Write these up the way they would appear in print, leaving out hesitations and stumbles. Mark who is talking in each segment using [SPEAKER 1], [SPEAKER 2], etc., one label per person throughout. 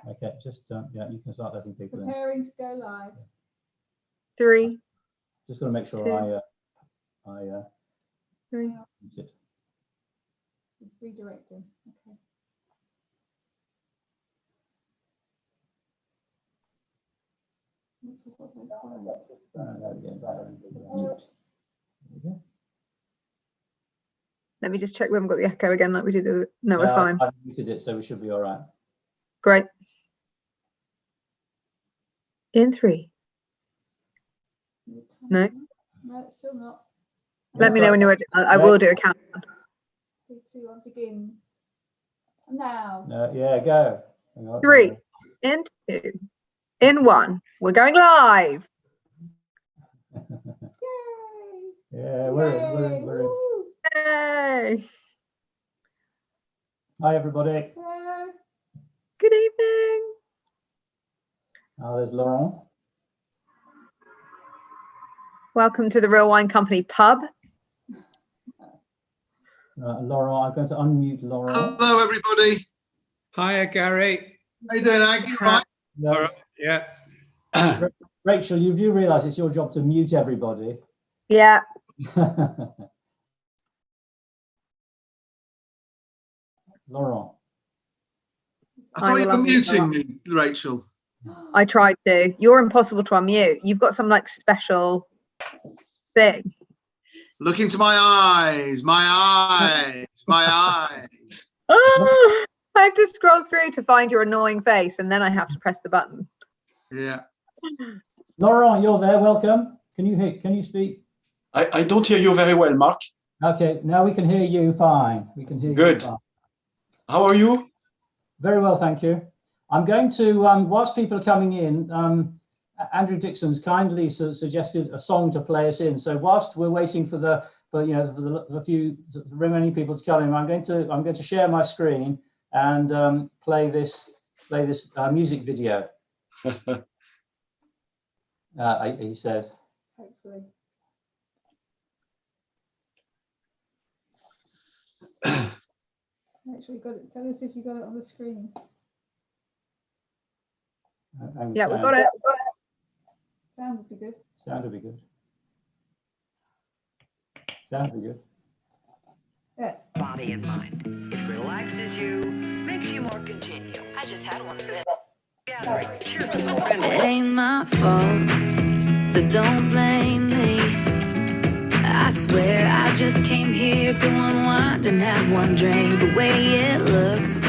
[SPEAKER 1] Okay, just yeah, you can start letting people in.
[SPEAKER 2] Preparing to go live.
[SPEAKER 3] 3,
[SPEAKER 1] Just got to make sure
[SPEAKER 3] 2,
[SPEAKER 1] I
[SPEAKER 3] 3.
[SPEAKER 1] mute it.
[SPEAKER 2] Redirecting. Okay.
[SPEAKER 1] There we go. Mute. There we go.
[SPEAKER 3] Let me just check we haven't got the echo again like we did the. No, we're fine.
[SPEAKER 1] I've muted it, so we should be all right.
[SPEAKER 3] Great. In 3. No.
[SPEAKER 2] No, it's still not.
[SPEAKER 3] Let me know when you're ready. I will do a countdown.
[SPEAKER 2] 3, 2, 1 begins. Now.
[SPEAKER 1] No, yeah, go. Hang on,
[SPEAKER 3] 3, in 2, in 1. We're going live.
[SPEAKER 2] Yay!
[SPEAKER 1] Yeah, we're in.
[SPEAKER 2] Woo!
[SPEAKER 3] Yay.
[SPEAKER 1] Hi, everybody.
[SPEAKER 2] Hello.
[SPEAKER 3] Good evening.
[SPEAKER 1] There's Laurent.
[SPEAKER 3] Welcome to the Real Wine Company pub.
[SPEAKER 1] Laurent, I'm going to unmute Laurent.
[SPEAKER 4] Hello, everybody.
[SPEAKER 5] Hiya, Gary.
[SPEAKER 4] How you doing, Aggie? Right?
[SPEAKER 1] No,
[SPEAKER 5] All right, yeah.
[SPEAKER 1] Rachel, you do realise it's your job to mute everybody.
[SPEAKER 3] Yeah.
[SPEAKER 1] Laurent.
[SPEAKER 4] I thought you were
[SPEAKER 3] will unmute
[SPEAKER 4] muting me, Rachel.
[SPEAKER 3] I tried to. You're impossible to unmute. You've got some like special thing.
[SPEAKER 4] Look into my eyes, my eyes, my eyes.
[SPEAKER 3] Oh, I have to scroll through to find your annoying face and then I have to press the button.
[SPEAKER 4] Yeah.
[SPEAKER 1] Laurent, you're there. Welcome. Can you speak?
[SPEAKER 6] I don't hear you very well, Mark.
[SPEAKER 1] Okay, now we can hear you fine. We can hear
[SPEAKER 6] Good.
[SPEAKER 1] you fine.
[SPEAKER 6] How are you?
[SPEAKER 1] Very well, thank you. I'm going to, whilst people are coming in, Andrew Dixon's kindly suggested a song to play us in. So whilst we're waiting for the remaining people to come in, I'm going to share my screen and play this music video. He says.
[SPEAKER 2] Hopefully. Make sure you got it. Tell us if you got it on the screen.
[SPEAKER 3] Yeah, we got it.
[SPEAKER 2] Sound would be good.
[SPEAKER 1] Sound would be good. Sound would be good.
[SPEAKER 2] Yeah.
[SPEAKER 7] Body and mind. It relaxes you, makes you more congenial. I just had one of them. Gathering cheerful friendly.
[SPEAKER 8] It ain't my fault, so don't blame me. I swear I just came here to unwind and have one drink. The way it looks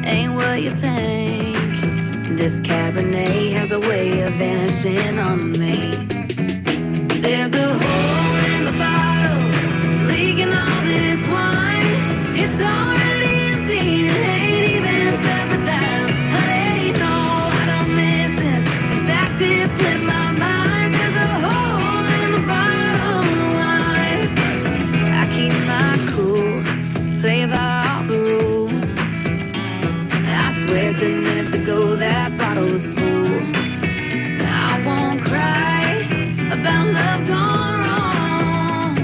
[SPEAKER 8] ain't what you think. This Cabernet has a way of vanishing on me. There's a hole in the bottle, leaking all this wine. It's already empty, it ain't even supper time. Honey, no, I don't miss it. In fact, it slipped my mind. There's a hole in the bottle of wine. I keep my cool, play by all the rules. I swear 10 minutes ago that bottle was full. I won't cry about love gone wrong,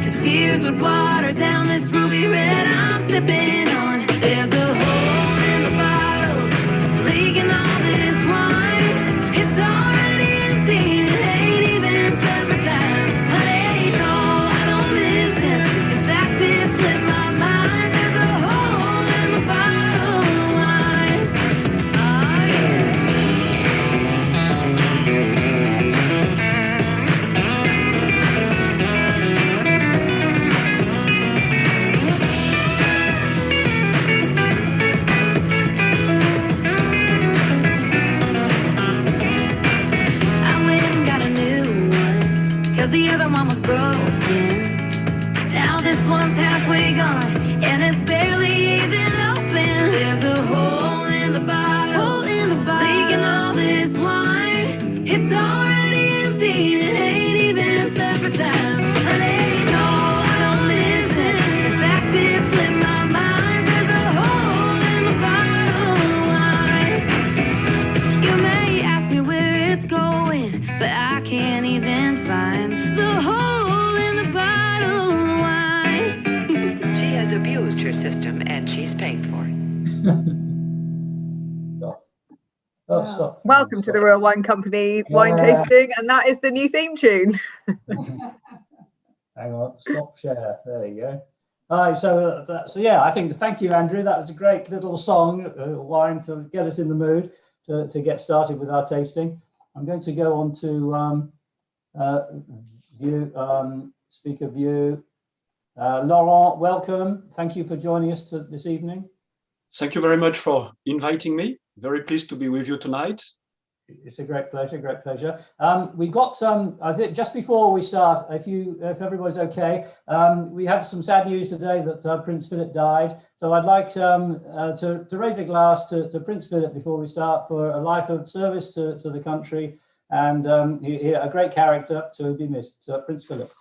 [SPEAKER 8] 'cause tears would water down this ruby red I'm sipping on. There's a hole in the bottle, leaking all this wine. It's already empty, it ain't even supper time. Honey, no, I don't miss it. In fact, it slipped my mind. There's a hole in the bottle of wine. Oh, yeah. I went and got a new one, 'cause the other one was broken. Now this one's halfway gone, and it's barely even open. There's a hole in the bottle, leaking all this wine. It's already empty, it ain't even supper time. Honey, no, I don't miss it. In fact, it slipped my mind. There's a hole in the bottle of wine. You may ask me where it's going, but I can't even find the hole in the bottle of wine.
[SPEAKER 7] She has abused her system and she's paying for it.
[SPEAKER 1] Oh,
[SPEAKER 2] Wow.
[SPEAKER 1] stop.
[SPEAKER 3] Welcome to the Real Wine Company wine
[SPEAKER 1] Yeah.
[SPEAKER 3] tasting, and that is the new theme tune.
[SPEAKER 1] Hang on, stop share. There you go. All right, so yeah, I think thank you, Andrew. That was a great little song, wine to get us in the mood to get started with our tasting. I'm going to go on to view, speaker view. Laurent, welcome. Thank you for joining us this evening.
[SPEAKER 6] Thank you very much for inviting me. Very pleased to be with you tonight.
[SPEAKER 1] It's a great pleasure, great pleasure. We've got some, I think just before we start, if everybody's okay, we had some sad news today that Prince Philip died. So I'd like to raise a glass to Prince Philip before we start for a life of service to the country and a great character to be missed. So Prince Philip.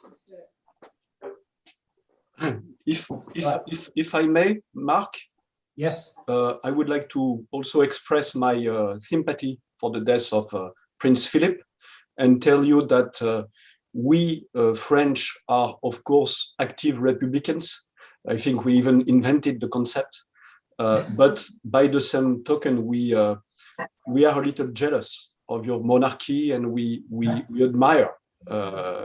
[SPEAKER 6] If I may, Mark,
[SPEAKER 1] Yes.
[SPEAKER 6] I would like to also express my sympathy for the death of Prince Philip and tell you that we French are, of course, active Republicans. I think we even invented the concept. But by the same token, we are a little jealous of your monarchy and we admire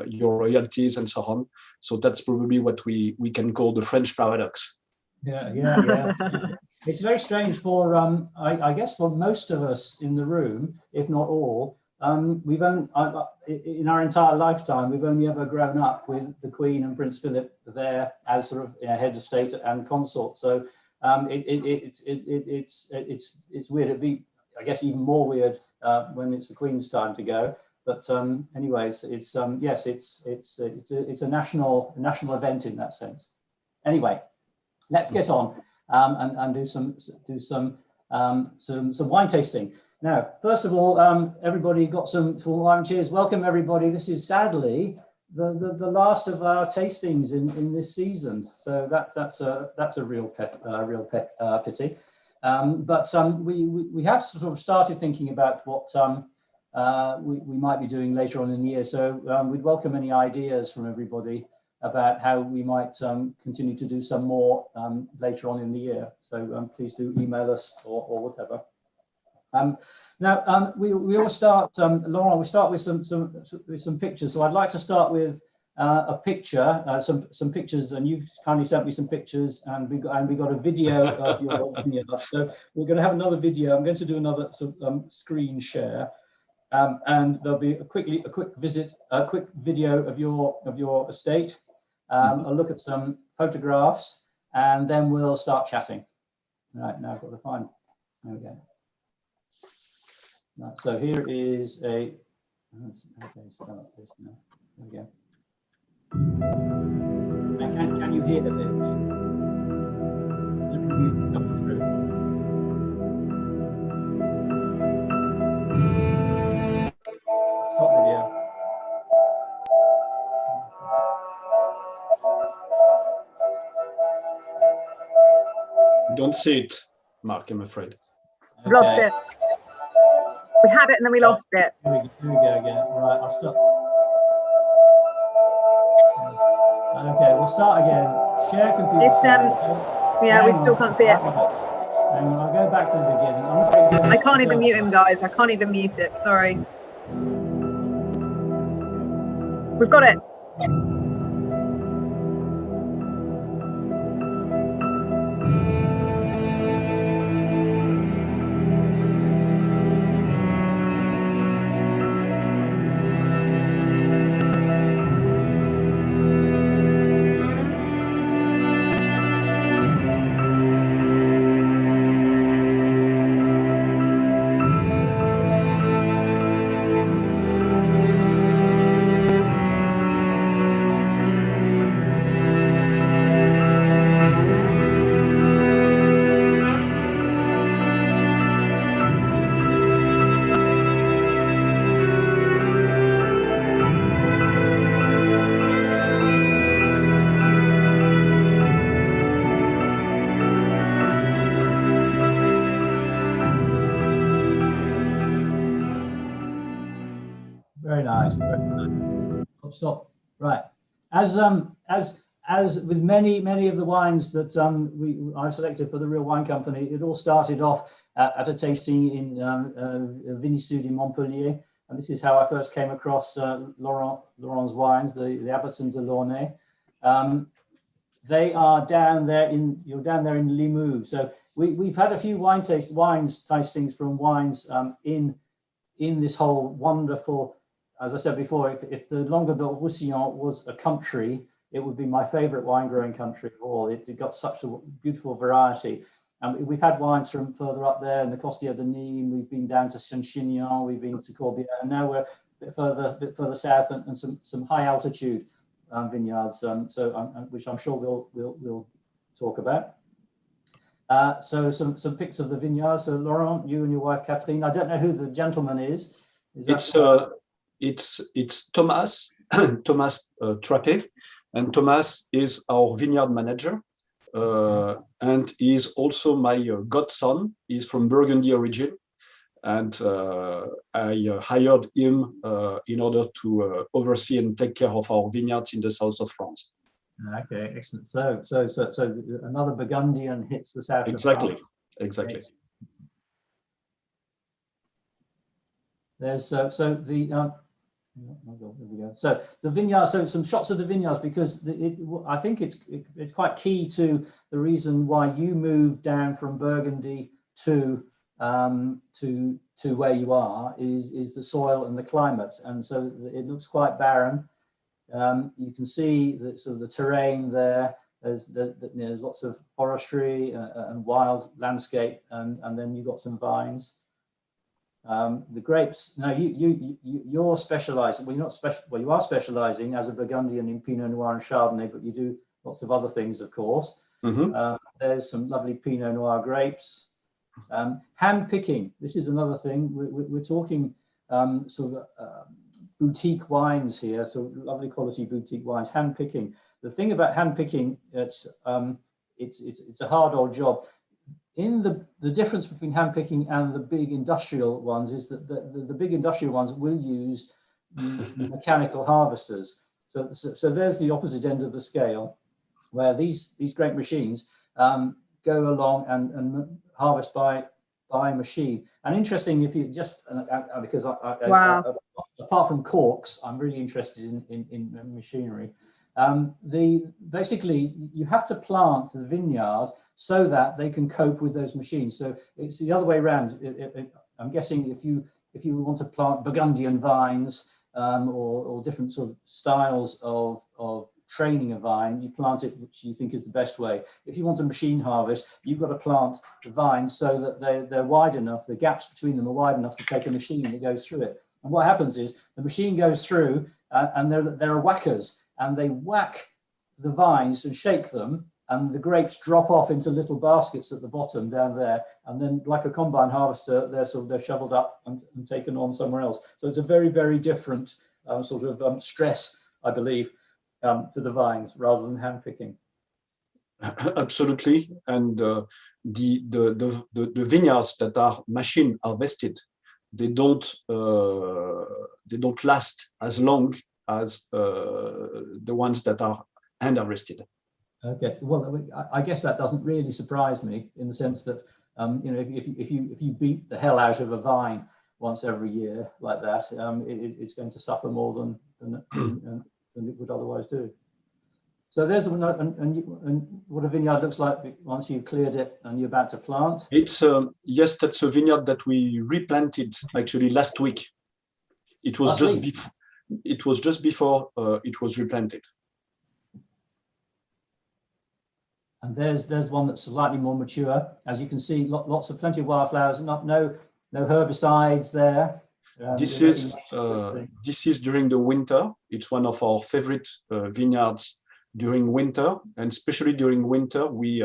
[SPEAKER 6] your royalties and so on. So that's probably what we can call the French paradox.
[SPEAKER 1] Yeah. It's very strange for, I guess, for most of us in the room, if not all. We've only, in our entire lifetime, we've only ever grown up with the Queen and Prince Philip there as sort of head of state and consort. So it's weird. It'd be, I guess, even more weird when it's the Queen's time to go. But anyways, it's yes, it's a national event in that sense. Anyway, let's get on. And do some wine tasting. Now, first of all, everybody got some wine. Cheers! Welcome everybody. This is sadly the last of our tastings in this season, so that's a real pity. But we have sort of started thinking about what we might be doing later on in the year. So we'd welcome any ideas from everybody about how we might continue to do some more later on in the year. So please do email us or whatever. Now we all start, Laurent. We start with some pictures. So I'd like to start with a picture, some pictures, and you kindly sent me some pictures, and we got a video of your video. So we're going to have another video. I'm going to do another screen share. And there'll be a quick video of your estate, a look at some photographs, and then we'll start chatting. Right, now I've got to find. There we go. Right, so here is a. Okay, start this now. There we go. Now, can you hear the bit? Look at the music coming through. Stop video.
[SPEAKER 6] Don't see it, Mark, I'm afraid.
[SPEAKER 3] Okay. Lost it. We had it and then we lost it.
[SPEAKER 1] Here we go again. Right, I'll stop. Okay, we'll start again. Share computer.
[SPEAKER 3] It's yeah, we still can't see it.
[SPEAKER 1] Hang on, I'll go back to the beginning. I'm not very good.
[SPEAKER 3] I can't even mute him, guys. I can't even mute it. Sorry. We've got it. Very nice. Very nice. Stop. Right. As with many of the wines that I've selected for the Real Wine Company, it all started off
[SPEAKER 1] at a tasting in Vignes Sud in Montpellier. And this is how I first came across Laurent's wines, the Abbotts Delaunay. They are down there you're down there in Limoux. So we've had a few tastings from wines in this whole wonderful, as I said before, if the Languedoc-Roussillon was a country, it would be my favorite wine growing country of all. It got such a beautiful variety. We've had wines from further up there in the Costières de Nîmes. We've been down to Saint-Chinian, we've been to Corbière, and now we're a bit further south and some high altitude vineyards, which I'm sure we'll talk about. So some pics of the vineyards. So Laurent, you and your wife Catherine. I don't know who the gentleman is.
[SPEAKER 6] It's Thomas Thomas Trappé, and Thomas is our vineyard manager, and is also my godson. He's from Burgundy origin, and I hired him in order to oversee and take care of our vineyards in the south of France.
[SPEAKER 1] Okay, excellent. So another Burgundian hits the south.
[SPEAKER 6] Exactly,
[SPEAKER 1] of France.
[SPEAKER 6] exactly.
[SPEAKER 1] There's there we go. So the vineyards. So some shots of the vineyards, because I think it's quite key to the reason why you moved down from Burgundy to where you are is the soil and the climate, and so it looks quite barren. You can see the sort of the terrain there. There's lots of forestry and wild landscape, and then you've got some vines. The grapes. Now you're specializing. Well, you're not special. Well, you are specializing as a Burgundian in Pinot Noir and Chardonnay, but you do lots of other things, of course.
[SPEAKER 6] Mm-hmm.
[SPEAKER 1] There's some lovely Pinot Noir grapes. Hand picking. This is another thing. We're talking sort of boutique wines here. So lovely quality boutique wines. Hand picking. The thing about hand picking, it's a hard old job. In the difference between hand picking and the big industrial ones is that the big industrial ones will use mechanical harvesters. So there's the opposite end of the scale, where these great machines go along and harvest by machine. And interesting, if you just because
[SPEAKER 3] Wow.
[SPEAKER 1] Apart from corks, I'm really interested in machinery. Basically you have to plant the vineyard so that they can cope with those machines. So it's the other way around. I'm guessing if you want to plant Burgundian vines or different sort of styles of training a vine, you plant it which you think is the best way. If you want a machine harvest, you've got to plant the vines so that they're wide enough, the gaps between them are wide enough to take a machine that goes through it. And what happens is the machine goes through and there are whackers, and they whack the vines and shake them, and the grapes drop off into little baskets at the bottom down there, and then like a combine harvester, they're shoveled up and taken on somewhere else. So it's a very, very different sort of stress, I believe, to the vines rather than hand picking.
[SPEAKER 6] Absolutely, and the vineyards that are machine harvested, they don't last as long as the ones that are hand harvested.
[SPEAKER 1] Okay, well, I guess that doesn't really surprise me, in the sense that if you beat the hell out of a vine once every year like that, it's going to suffer more than it would otherwise do. So there's what a vineyard looks like once you've cleared it and you're about to plant.
[SPEAKER 6] It's yes, that's a vineyard that we replanted actually last week. It was just before it was replanted.
[SPEAKER 1] And there's one that's slightly more mature. As you can see, plenty of wildflowers, no herbicides there.
[SPEAKER 6] This is during the winter. It's one of our favorite vineyards during winter, and especially during winter, we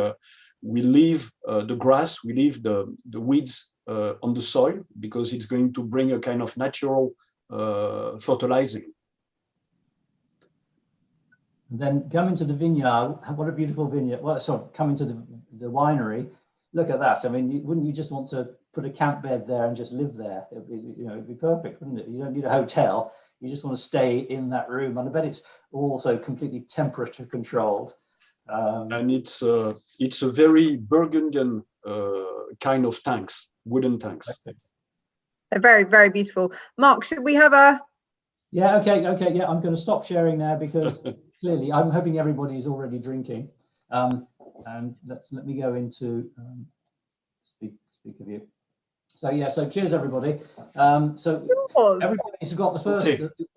[SPEAKER 6] leave the grass, we leave the weeds on the soil, because it's going to bring a kind of natural fertilizing.
[SPEAKER 1] And then coming to the vineyard, what a beautiful vineyard. Well, sorry, coming to the winery, look at that. I mean, wouldn't you just want to put a camp bed there and just live there? It'd be perfect, wouldn't it? You don't need a hotel. You just want to stay in that room. And I bet it's also completely temperature controlled.
[SPEAKER 6] And it's a very Burgundian kind of tanks, wooden tanks.
[SPEAKER 3] They're very, very beautiful. Mark, should we have a?
[SPEAKER 1] Yeah, okay, yeah, I'm going to stop sharing now because clearly I'm hoping everybody is already drinking. And let me go into speak of you. So yeah, so cheers everybody. So everybody's got the first,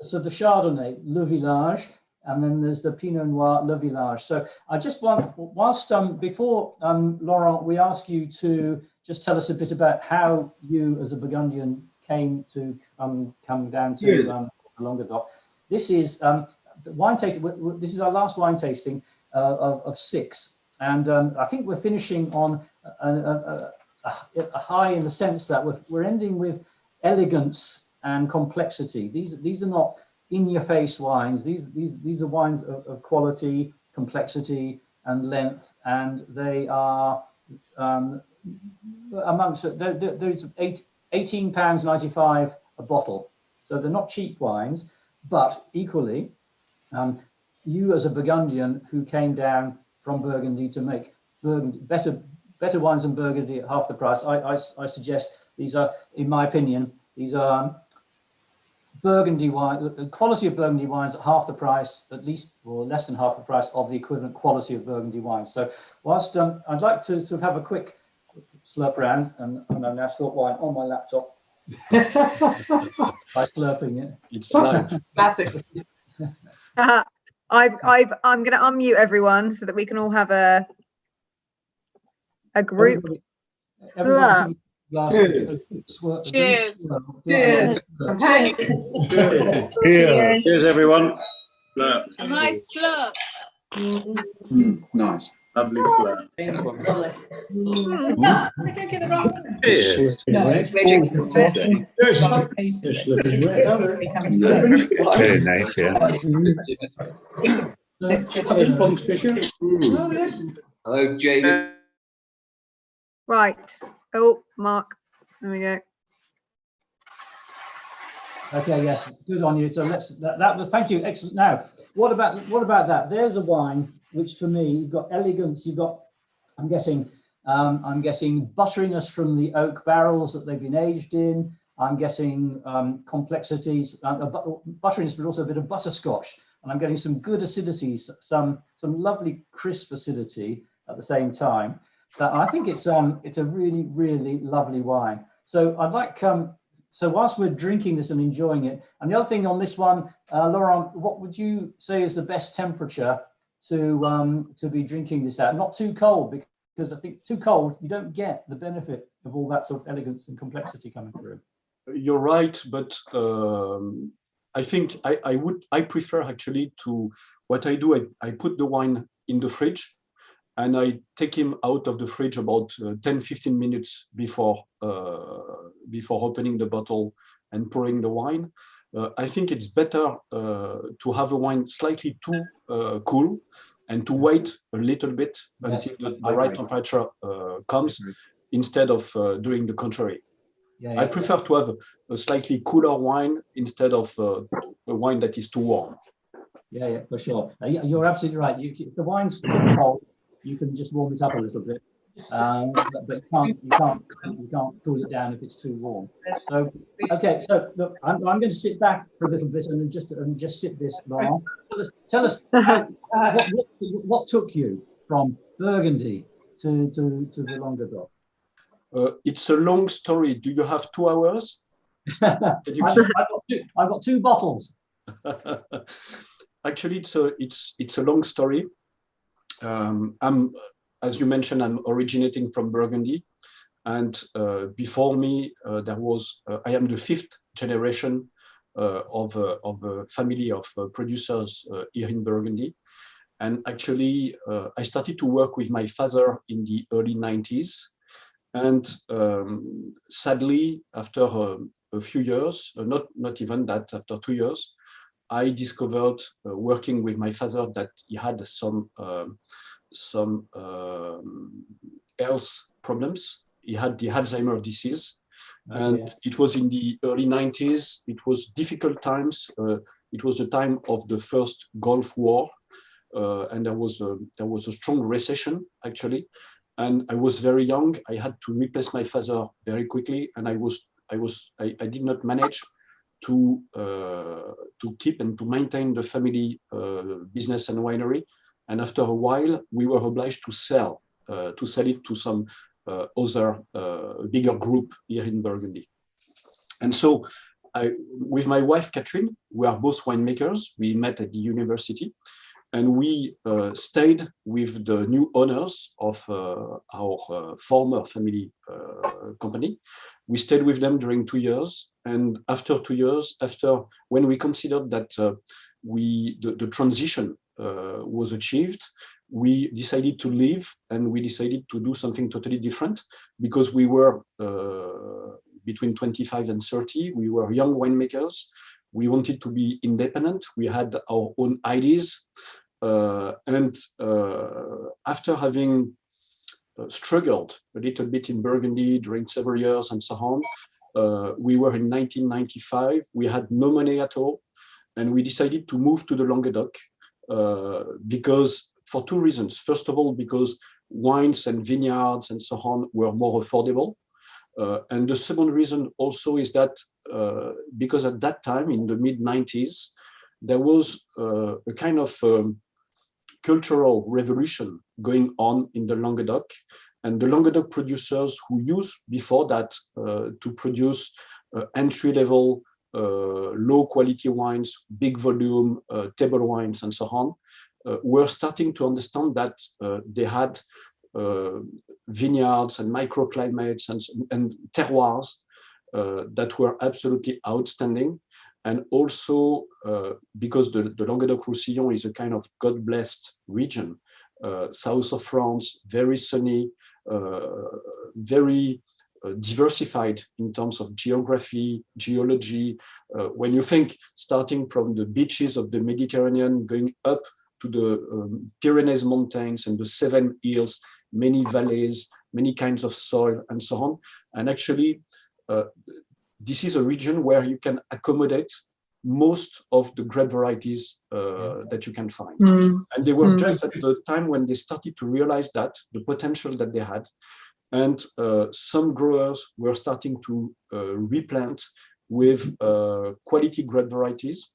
[SPEAKER 1] so the Chardonnay, Le Village, and then there's the Pinot Noir, Le Village. So I just want, whilst before Laurent, we ask you to just tell us a bit about how you as a Burgundian came to come down to Languedoc. This is wine tasting. This is our last wine tasting of 6, and I think we're finishing on a high in the sense that we're ending with elegance and complexity. These are not in-your-face wines. These are wines of quality, complexity, and length, and they are amongst there's £18.95 a bottle. So they're not cheap wines, but equally, you as a Burgundian who came down from Burgundy to make Burgundy better wines than Burgundy at half the price. I suggest these are, in my opinion, these are Burgundy wine, the quality of Burgundy wines at half the price, at least, or less than half the price of the equivalent quality of Burgundy wines. So whilst I'd like to sort of have a quick slurp round, and I've now spilled wine on my laptop by slurping it.
[SPEAKER 6] It's classic.
[SPEAKER 3] I'm going to unmute everyone so that we can all have a group slurp.
[SPEAKER 1] Cheers.
[SPEAKER 9] Cheers.
[SPEAKER 1] Cheers.
[SPEAKER 9] Cheers.
[SPEAKER 10] Cheers, everyone.
[SPEAKER 9] A nice slurp.
[SPEAKER 10] Nice. Lovely slurp.
[SPEAKER 9] We're drinking the wrong one.
[SPEAKER 10] Cheers.
[SPEAKER 5] Very nice, yeah.
[SPEAKER 10] Hello, Jamie.
[SPEAKER 3] Right. Oh, Mark. There we go.
[SPEAKER 1] Okay, yes, good on you. So that was, thank you, excellent. Now, what about that? There's a wine which, for me, you've got elegance. You've got, I'm guessing butteriness from the oak barrels that they've been aged in. I'm guessing complexities, butteriness, but also a bit of butterscotch. And I'm getting some good acidity, some lovely crisp acidity at the same time. So I think it's a really, really lovely wine. So I'd like, so whilst we're drinking this and enjoying it, and the other thing on this one, Laurent, what would you say is the best temperature to be drinking this at? Not too cold, because I think too cold, you don't get the benefit of all that sort of elegance and complexity coming through.
[SPEAKER 6] You're right, but I think I prefer actually to, what I do, I put the wine in the fridge, and I take him out of the fridge about 10-15 minutes before opening the bottle and pouring the wine. I think it's better to have a wine slightly too cool and to wait a little bit until the right temperature comes, instead of doing the contrary. I prefer to have a slightly cooler wine instead of a wine that is too warm.
[SPEAKER 1] Yeah, for sure. You're absolutely right. If the wine's too cold, you can just warm it up a little bit, but you can't cool it down if it's too warm. So okay, so look, I'm going to sit back for a little bit and just sip this, Laurent. Tell us what took you from Burgundy to the Languedoc.
[SPEAKER 6] It's a long story. Do you have 2 hours?
[SPEAKER 1] I've got 2 bottles.
[SPEAKER 6] Actually, it's a long story. As you mentioned, I'm originating from Burgundy, and before me, I am the 5th generation of a family of producers here in Burgundy. And actually, I started to work with my father in the early 90s. And sadly, after a few years, not even that, after 2 years, I discovered working with my father that he had some health problems. He had the Alzheimer's disease, and it was in the early 90s. It was difficult times. It was the time of the first Gulf War, and there was a strong recession actually. and I was very young. I had to replace my father very quickly, and I did not manage to keep and to maintain the family business and winery. And after a while, we were obliged to sell it to some other bigger group here in Burgundy. And so with my wife, Catherine, we are both winemakers. We met at the university, and we stayed with the new owners of our former family company. We stayed with them during 2 years. And after 2 years, when we considered that the transition was achieved, we decided to leave, and we decided to do something totally different, because we were between 25 and 30. We were young winemakers. We wanted to be independent. We had our own ideas. And after having struggled a little bit in Burgundy during several years and so on, we were in 1995. We had no money at all. And we decided to move to the Languedoc because for two reasons. First of all, because wines and vineyards and so on were more affordable. And the second reason also is that because at that time, in the mid-90s, there was a kind of cultural revolution going on in the Languedoc. And the Languedoc producers who used before that to produce entry-level, low-quality wines, big volume, table wines, and so on, were starting to understand that they had vineyards and microclimates and terroirs that were absolutely outstanding. And also because the Languedoc-Roussillon is a kind of God-blessed region, south of France, very sunny, very diversified in terms of geography, geology. When you think starting from the beaches of the Mediterranean, going up to the Pyrenees mountains and the Seven Hills, many valleys, many kinds of soil, and so on. And actually, this is a region where you can accommodate most of the grape varieties that you can find. And they were just at the time when they started to realize that, the potential that they had. And some growers were starting to replant with quality grape varieties.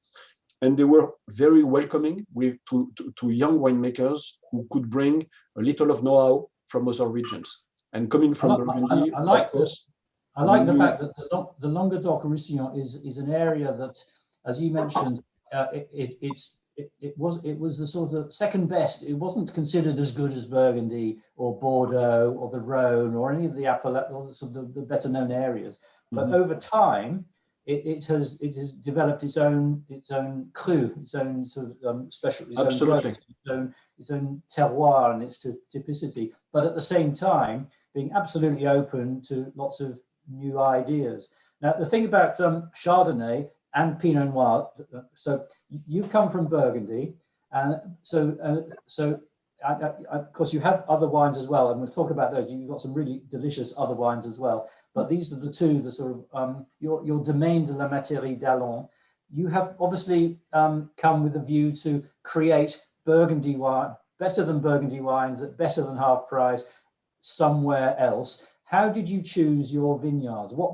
[SPEAKER 6] And they were very welcoming to young winemakers who could bring a little of know-how from other regions. And coming from Burgundy,
[SPEAKER 1] I like the fact that the Languedoc-Roussillon is an area that, as you mentioned, it was the sort of second best. It wasn't considered as good as Burgundy or Bordeaux or the Rhone or any of the the better known areas. But over time, it has developed its own cru, its own sort of special, its own terroir and its typicity. But at the same time, being absolutely open to lots of new ideas. Now, the thing about Chardonnay and Pinot Noir, so you come from Burgundy, and of course you have other wines as well, and we'll talk about those. You've got some really delicious other wines as well, but these are the two, the sort of your Domaine de la Materie d'Allons. You have obviously come with a view to create Burgundy wine, better than Burgundy wines, at better than half price somewhere else. How did you choose your vineyards? What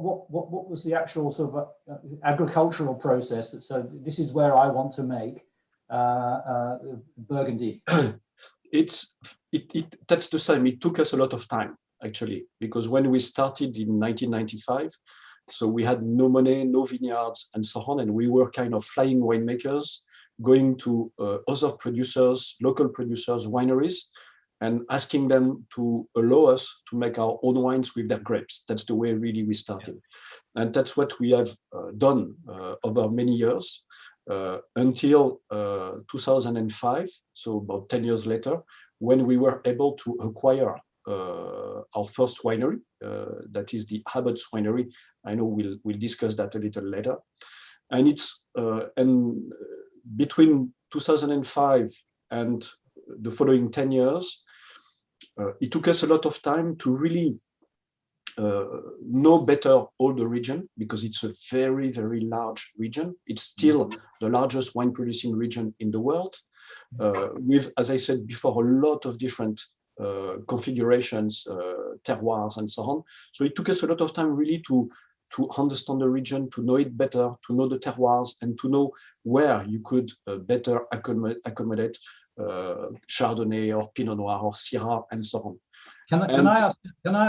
[SPEAKER 1] was the actual sort of agricultural process? So this is where I want to make Burgundy.
[SPEAKER 6] That's the same. It took us a lot of time, actually, because when we started in 1995, so we had no money, no vineyards, and so on, and we were kind of flying winemakers, going to other producers, local producers, wineries, and asking them to allow us to make our own wines with their grapes. That's the way really we started. And that's what we have done over many years until 2005, so about 10 years later, when we were able to acquire our first winery, that is the Abbotts Winery. I know we'll discuss that a little later. And it's and between 2005 and the following 10 years, it took us a lot of time to really know better all the region, because it's a very, very large region. It's still the largest wine producing region in the world, with, as I said before, a lot of different configurations, terroirs, and so on. So it took us a lot of time really to understand the region, to know it better, to know the terroirs, and to know where you could better accommodate Chardonnay or Pinot Noir or Syrah and so on.
[SPEAKER 1] Can I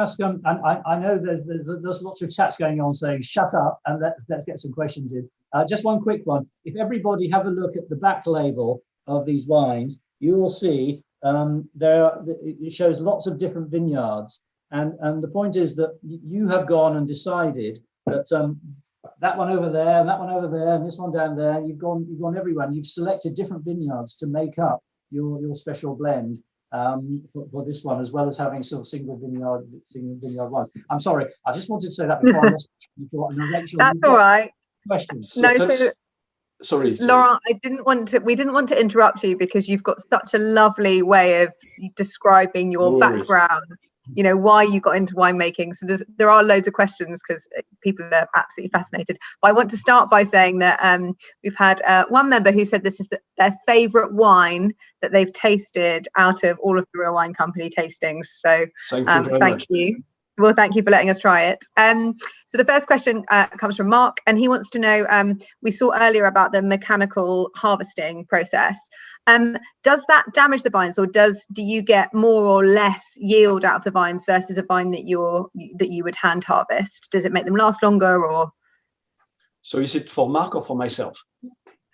[SPEAKER 1] ask? And I know there's lots of chats going on saying shut up and let's get some questions in. Just one quick one. If everybody have a look at the back label of these wines, you will see it shows lots of different vineyards, and the point is that you have gone and decided that that one over there and that one over there and this one down there, you've gone everywhere, and you've selected different vineyards to make up your special blend. For this one, as well as having sort of single vineyard wines. I'm sorry, I just wanted to say that before I lost before.
[SPEAKER 3] That's all right.
[SPEAKER 1] Questions?
[SPEAKER 3] No,
[SPEAKER 6] Sorry,
[SPEAKER 3] Laurent, we didn't want to interrupt you because you've got such a lovely way of describing your background, you know, why you got into winemaking. So there are loads of questions because people are absolutely fascinated. But I want to start by saying that we've had one member who said this is their favorite wine that they've tasted out of all of the Real Wine Company tastings. So thank you. Well, thank you for letting us try it. So the first question comes from Mark, and he wants to know, we saw earlier about the mechanical harvesting process. Does that damage the vines, or do you get more or less yield out of the vines versus a vine that you would hand harvest? Does it make them last longer, or?
[SPEAKER 6] So is it for Mark or for myself?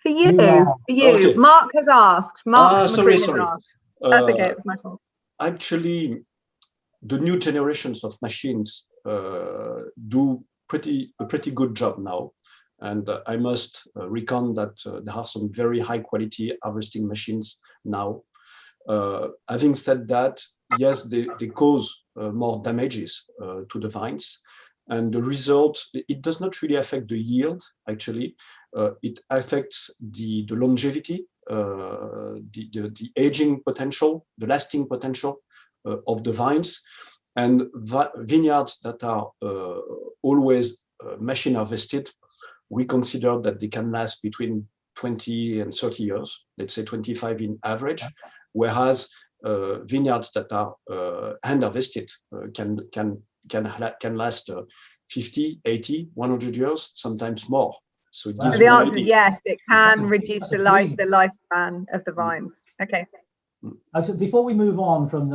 [SPEAKER 3] For you. Okay. Mark has asked.
[SPEAKER 6] Sorry.
[SPEAKER 3] Has asked. That's okay. It's my fault.
[SPEAKER 6] Actually, the new generations of machines do a pretty good job now. And I must recount that there are some very high quality harvesting machines now. Having said that, yes, they cause more damages to the vines. And the result, it does not really affect the yield, actually. It affects the longevity, the aging potential, the lasting potential of the vines. And vineyards that are always machine harvested, we consider that they can last between 20 and 30 years, let's say 25 in average, whereas vineyards that are hand harvested can last 50, 80, 100 years, sometimes more. So
[SPEAKER 3] the answer is yes, it can reduce the lifespan of the vines. Okay.
[SPEAKER 1] So before we move on from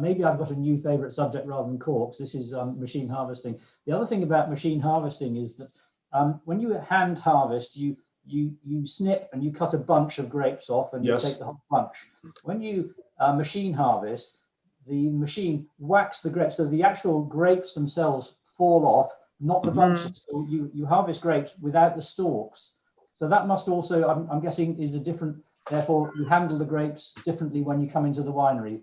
[SPEAKER 1] maybe I've got a new favorite subject rather than corks. This is machine harvesting. The other thing about machine harvesting is that when you hand harvest, you snip and you cut a bunch of grapes off and you take the whole bunch. When you machine harvest, the machine whacks the grapes, so the actual grapes themselves fall off, not the bunches. So you harvest grapes without the stalks. So that must also, I'm guessing, is a different. Therefore, you handle the grapes differently when you come into the winery.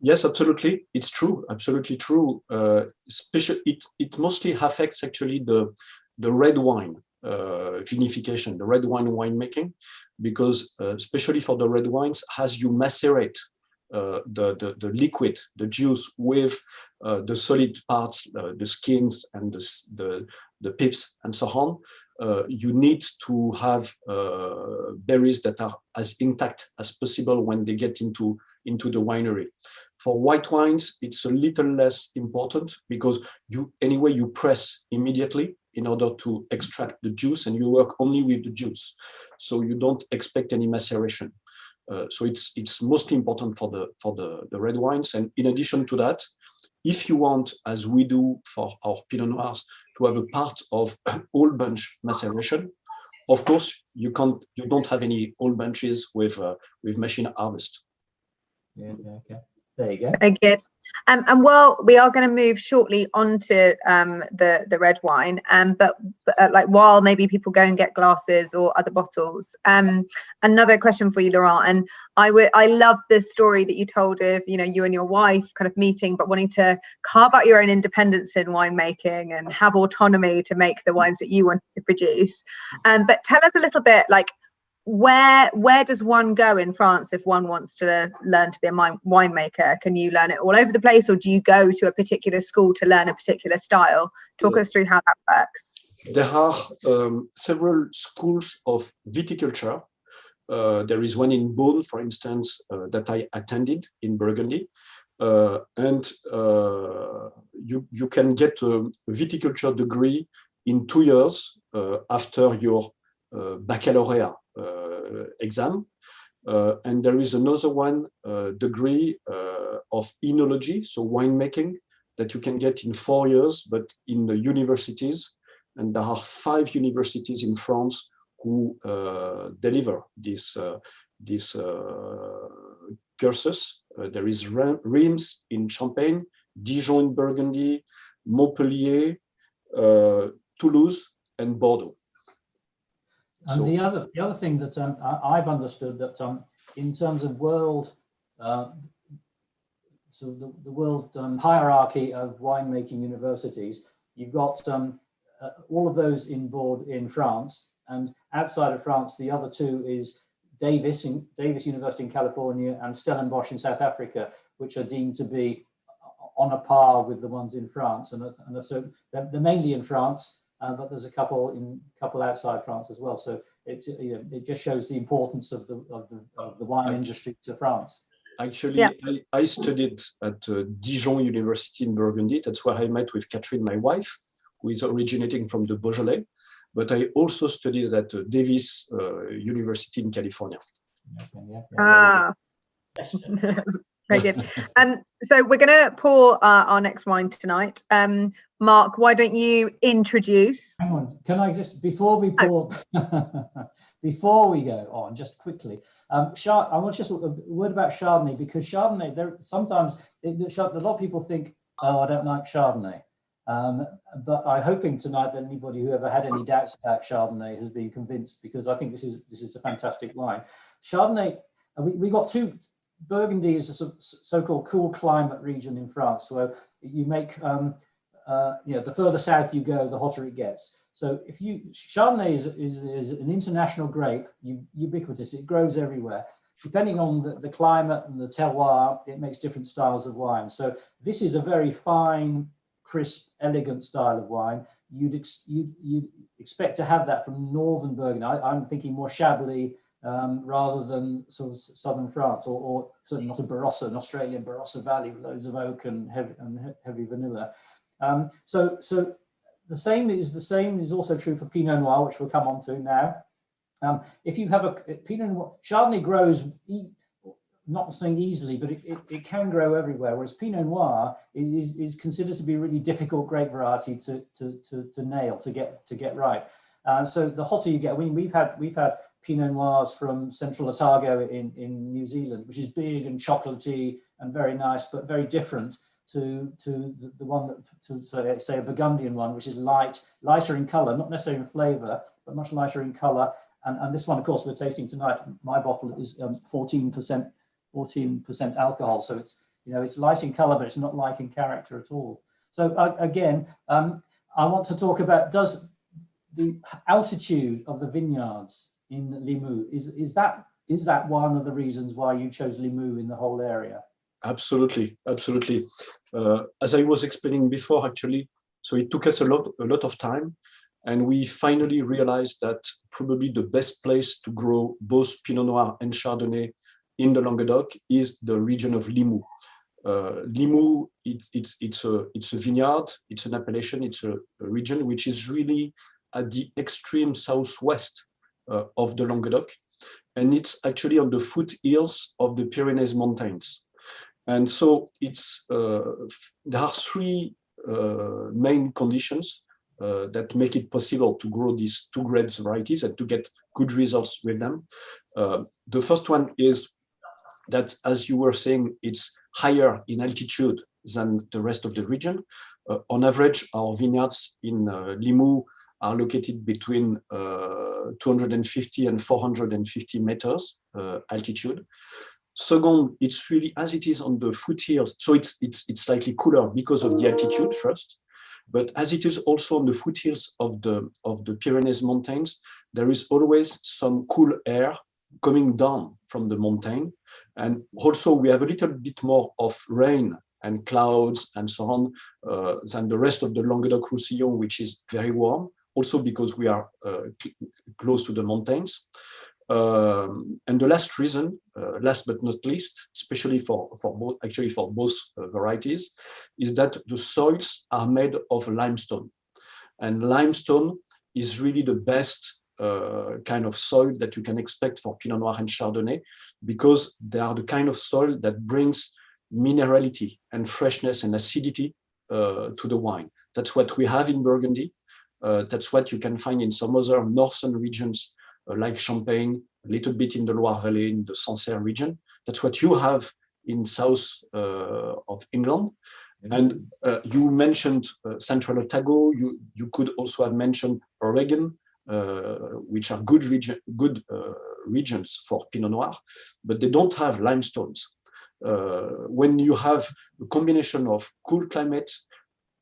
[SPEAKER 6] Yes, absolutely. It's true. Absolutely true. It mostly affects actually the red wine vinification, the red wine winemaking, because especially for the red wines, as you macerate the liquid, the juice with the solid parts, the skins and the pips and so on, you need to have berries that are as intact as possible when they get into the winery. For white wines, it's a little less important because you press immediately in order to extract the juice, and you work only with the juice, so you don't expect any maceration. So it's mostly important for the red wines. And in addition to that, if you want, as we do for our Pinot Noirs, to have a part of old bunch maceration, of course you don't have any old bunches with machine harvest.
[SPEAKER 1] Yeah, okay. There you go.
[SPEAKER 3] Very good. And well, we are going to move shortly onto the red wine, but like while maybe people go and get glasses or other bottles, another question for you, Laurent. And I love the story that you told of, you know, you and your wife kind of meeting, but wanting to carve out your own independence in winemaking and have autonomy to make the wines that you want to produce. But tell us a little bit, like, where does one go in France if one wants to learn to be a winemaker? Can you learn it all over the place, or do you go to a particular school to learn a particular style? Talk us through how that works.
[SPEAKER 6] There are several schools of viticulture There is one in Beaune, for instance, that I attended in Burgundy. And you can get a viticulture degree in 2 years after your baccalaureate exam. And there is another one degree of enology, so winemaking, that you can get in 4 years, but in the universities. And there are 5 universities in France who deliver this courses. There is Reims in Champagne, Dijon in Burgundy, Montpellier, Toulouse, and Bordeaux.
[SPEAKER 1] And
[SPEAKER 6] So,
[SPEAKER 1] the other thing that I've understood that in terms of world, so the world hierarchy of winemaking universities, you've got all of those in France, and outside of France, the other two is Davis University in California and Stellenbosch in South Africa, which are deemed to be on a par with the ones in France, and so they're mainly in France. But there's a couple outside France as well. So it just shows the importance of the wine industry to France.
[SPEAKER 6] actually,
[SPEAKER 3] Yeah.
[SPEAKER 6] I studied at Dijon University in Burgundy. That's where I met with Catherine, my wife, who is originating from the Beaujolais. But I also studied at Davis University in California.
[SPEAKER 3] Very good. So we're going to pour our next wine tonight. Mark, why don't you introduce?
[SPEAKER 1] Hang on, can I just, before we pour, before we go on, just quickly, I want just a word about Chardonnay, because Chardonnay, sometimes a lot of people think, oh, I don't like Chardonnay. But I'm hoping tonight that anybody who ever had any doubts about Chardonnay has been convinced, because I think this is a fantastic wine. Chardonnay, we got two. Burgundy is a so-called cool climate region in France, where you make, the further south you go, the hotter it gets. So Chardonnay is an international grape, ubiquitous. It grows everywhere. Depending on the climate and the terroir, it makes different styles of wine. So this is a very fine, crisp, elegant style of wine. You'd expect to have that from northern Burgundy. I'm thinking more Chablis, rather than sort of southern France, or certainly not a Barossa, an Australian Barossa Valley with loads of oak and heavy vanilla. So the same is also true for Pinot Noir, which we'll come on to now. If you have a Pinot Noir, Chardonnay grows not saying easily, but it can grow everywhere. Whereas Pinot Noir is considered to be a really difficult grape variety to nail, to get right. So the hotter you get, we've had Pinot Noirs from Central Otago in New Zealand, which is big and chocolatey and very nice, but very different to the one that, say a Burgundian one, which is lighter in color, not necessarily in flavor, but much lighter in color. And this one, of course, we're tasting tonight. My bottle is 14% alcohol, so it's light in color, but it's not light in character at all. So again, I want to talk about, does the altitude of the vineyards in Limoux, is that one of the reasons why you chose Limoux in the whole area?
[SPEAKER 6] Absolutely. As I was explaining before, actually, so it took us a lot of time, and we finally realized that probably the best place to grow both Pinot Noir and Chardonnay in the Languedoc is the region of Limoux. Limoux, it's a vineyard, it's an appellation, it's a region which is really at the extreme southwest of the Languedoc, and it's actually on the foothills of the Pyrenees Mountains. And so there are three main conditions that make it possible to grow these two grapes varieties and to get good results with them. The first one is that, as you were saying, it's higher in altitude than the rest of the region. On average, our vineyards in Limoux are located between 250 and 450 meters altitude. Second, it's really, as it is on the foothills, so it's slightly cooler because of the altitude first, but as it is also on the foothills of the Pyrenees Mountains, there is always some cool air coming down from the mountain. And also we have a little bit more of rain and clouds and so on than the rest of the Languedoc-Roussillon, which is very warm, also because we are close to the mountains. And the last reason, last but not least, especially for both, actually for both varieties, is that the soils are made of limestone, and limestone is really the best kind of soil that you can expect for Pinot Noir and Chardonnay, because they are the kind of soil that brings minerality and freshness and acidity to the wine. That's what we have in Burgundy. That's what you can find in some other northern regions like Champagne, a little bit in the Loire Valley, in the Sancerre region. That's what you have in south of England. And you mentioned Central Otago. You could also have mentioned Oregon, which are good regions for Pinot Noir, but they don't have limestones. When you have a combination of cool climate,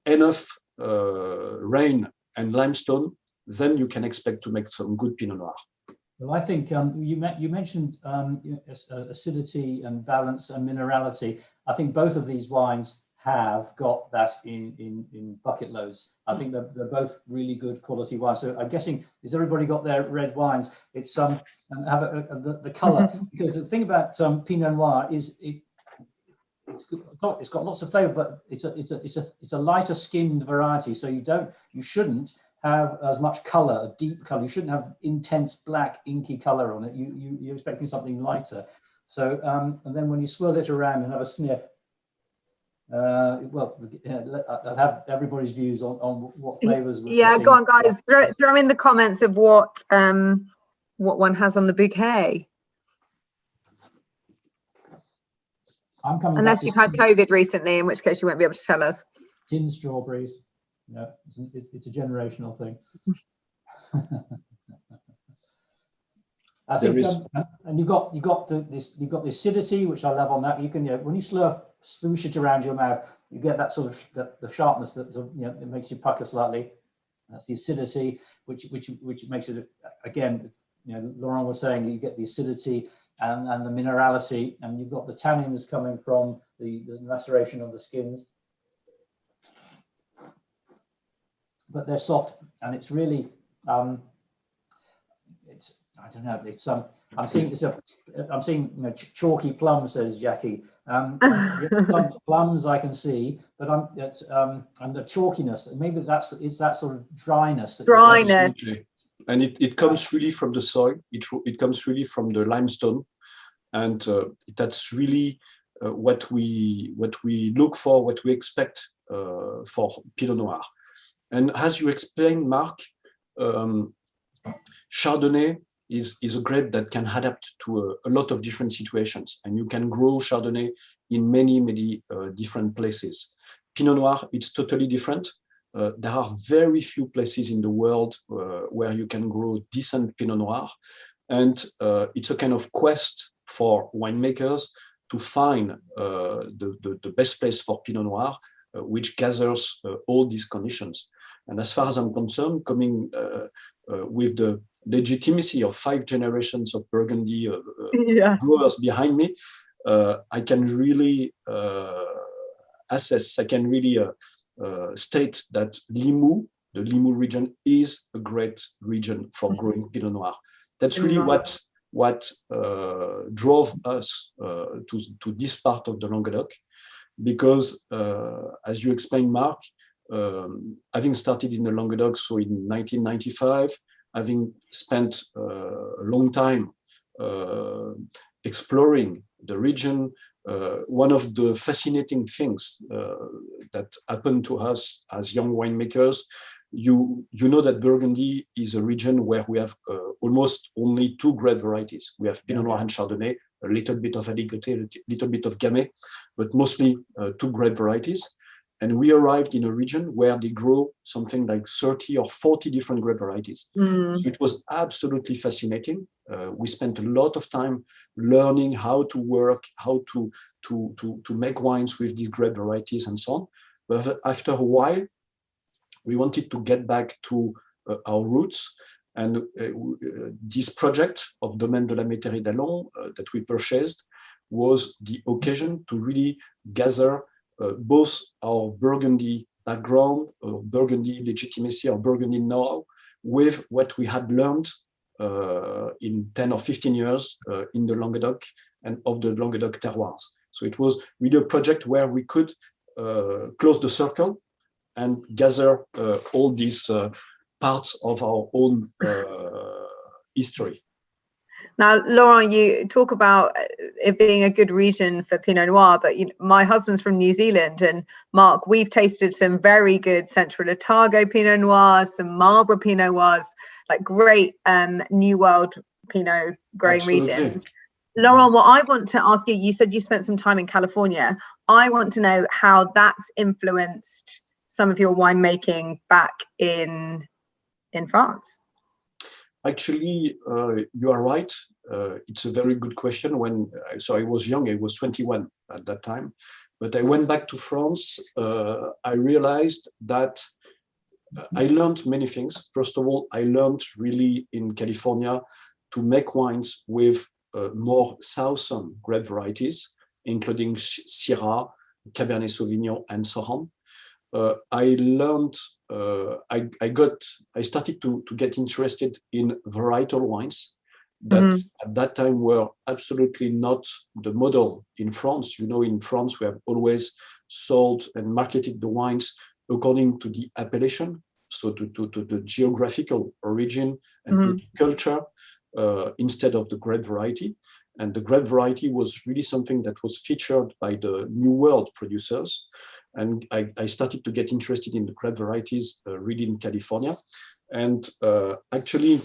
[SPEAKER 6] enough rain and limestone, then you can expect to make some good Pinot Noir.
[SPEAKER 1] Well, I think you mentioned acidity and balance and minerality. I think both of these wines have got that in bucket loads. I think they're both really good quality wines. So I'm guessing, has everybody got their red wines? It's and have the color, because the thing about Pinot Noir is it's got lots of flavor, but it's a lighter skinned variety. So you shouldn't have as much color, a deep color. You shouldn't have intense black inky color on it. You're expecting something lighter. So and then when you swirl it around and have a sniff, well, I'll have everybody's views on what flavors.
[SPEAKER 3] Yeah, go on, guys. Throw in the comments of what one has on the bouquet.
[SPEAKER 1] I'm coming.
[SPEAKER 3] Unless you've had COVID recently, in which case you won't be able to tell us.
[SPEAKER 1] Tin strawberries. No, it's a generational thing. I think, and you've got the acidity, which I love on that. You can, when you swoosh it around your mouth, you get that sort of the sharpness that it makes you pucker slightly. That's the acidity, which makes it, again, Laurent was saying, you get the acidity and the minerality, and you've got the tannins coming from the maceration of the skins. But they're soft, and it's really, I don't know. It's I'm seeing chalky plums, says Jackie. Plums I can see, but and the chalkiness. Maybe it's that sort of dryness.
[SPEAKER 3] Dryness.
[SPEAKER 6] And it comes really from the soil. It comes really from the limestone, and that's really what we look for, what we expect for Pinot Noir. And as you explained, Mark, Chardonnay is a grape that can adapt to a lot of different situations, and you can grow Chardonnay in many different places. Pinot Noir, it's totally different. There are very few places in the world where you can grow decent Pinot Noir, and it's a kind of quest for winemakers to find the best place for Pinot Noir, which gathers all these conditions. And as far as I'm concerned, coming with the legitimacy of 5 generations of Burgundy growers behind me, I can really assess, I can really state that Limoux, the Limoux region, is a great region for growing Pinot Noir. That's really what drove us to this part of the Languedoc, because as you explained, Mark, having started in the Languedoc, so in 1995, having spent a long time exploring the region, one of the fascinating things that happened to us as young winemakers, you know that Burgundy is a region where we have almost only 2 grape varieties. We have Pinot Noir and Chardonnay, a little bit of Aligoté, a little bit of Gamay, but mostly 2 grape varieties. And we arrived in a region where they grow something like 30 or 40 different grape varieties. So it was absolutely fascinating. We spent a lot of time learning how to work, how to make wines with these grape varieties and so on. But after a while, we wanted to get back to our roots. And this project of Domaine de la Métairie d'Allons that we purchased was the occasion to really gather both our Burgundy background, Burgundy legitimacy, or Burgundy know-how, with what we had learned in 10 or 15 years in the Languedoc and of the Languedoc terroirs. So it was really a project where we could close the circle and gather all these parts of our own history.
[SPEAKER 3] Now, Laurent, you talk about it being a good region for Pinot Noir, but my husband's from New Zealand, and Mark, we've tasted some very good Central Otago Pinot Noirs, some Marlborough Pinot Noirs, like great New World Pinot growing regions. Laurent, what I want to ask you, you said you spent some time in California. I want to know how that's influenced some of your winemaking back in France.
[SPEAKER 6] Actually, you are right. It's a very good question. So I was young, I was 21 at that time, but I went back to France. I realized that I learned many things. First of all, I learned really in California to make wines with more southern grape varieties, including Syrah, Cabernet Sauvignon, and so on. I learned, I started to get interested in varietal wines that at that time were absolutely not the model in France. You know, in France, we have always sold and marketed the wines according to the appellation, so to the geographical origin and to the culture instead of the grape variety. And the grape variety was really something that was featured by the New World producers. And I started to get interested in the grape varieties really in California. And actually,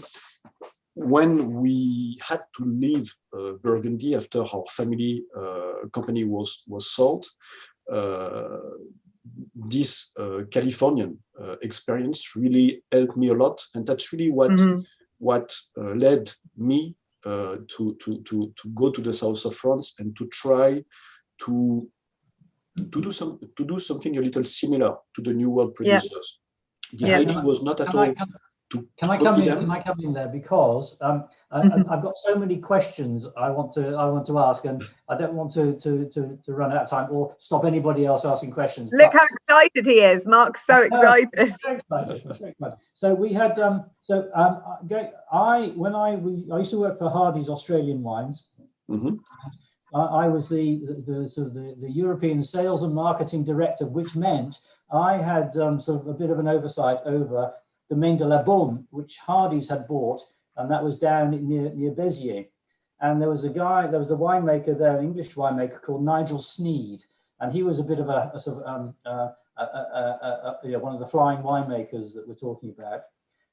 [SPEAKER 6] when we had to leave Burgundy after our family company was sold, this Californian experience really helped me a lot. And that's really what led me to go to the south of France and to try to do something a little similar to the New World producers. The idea was not at all to
[SPEAKER 1] Can I come in there, because I've got so many questions I want to ask, and I don't want to run out of time or stop anybody else asking questions.
[SPEAKER 3] Look how excited he is. Mark's so excited.
[SPEAKER 1] Very excited. So we had I used to work for Hardy's Australian Wines. I was the European sales and marketing director, which meant I had sort of a bit of an oversight over Domaine de la Baume, which Hardy's had bought, and that was down near Béziers. And there was a winemaker there, an English winemaker called Nigel Sneed, and he was a bit of a sort of one of the flying winemakers that we're talking about.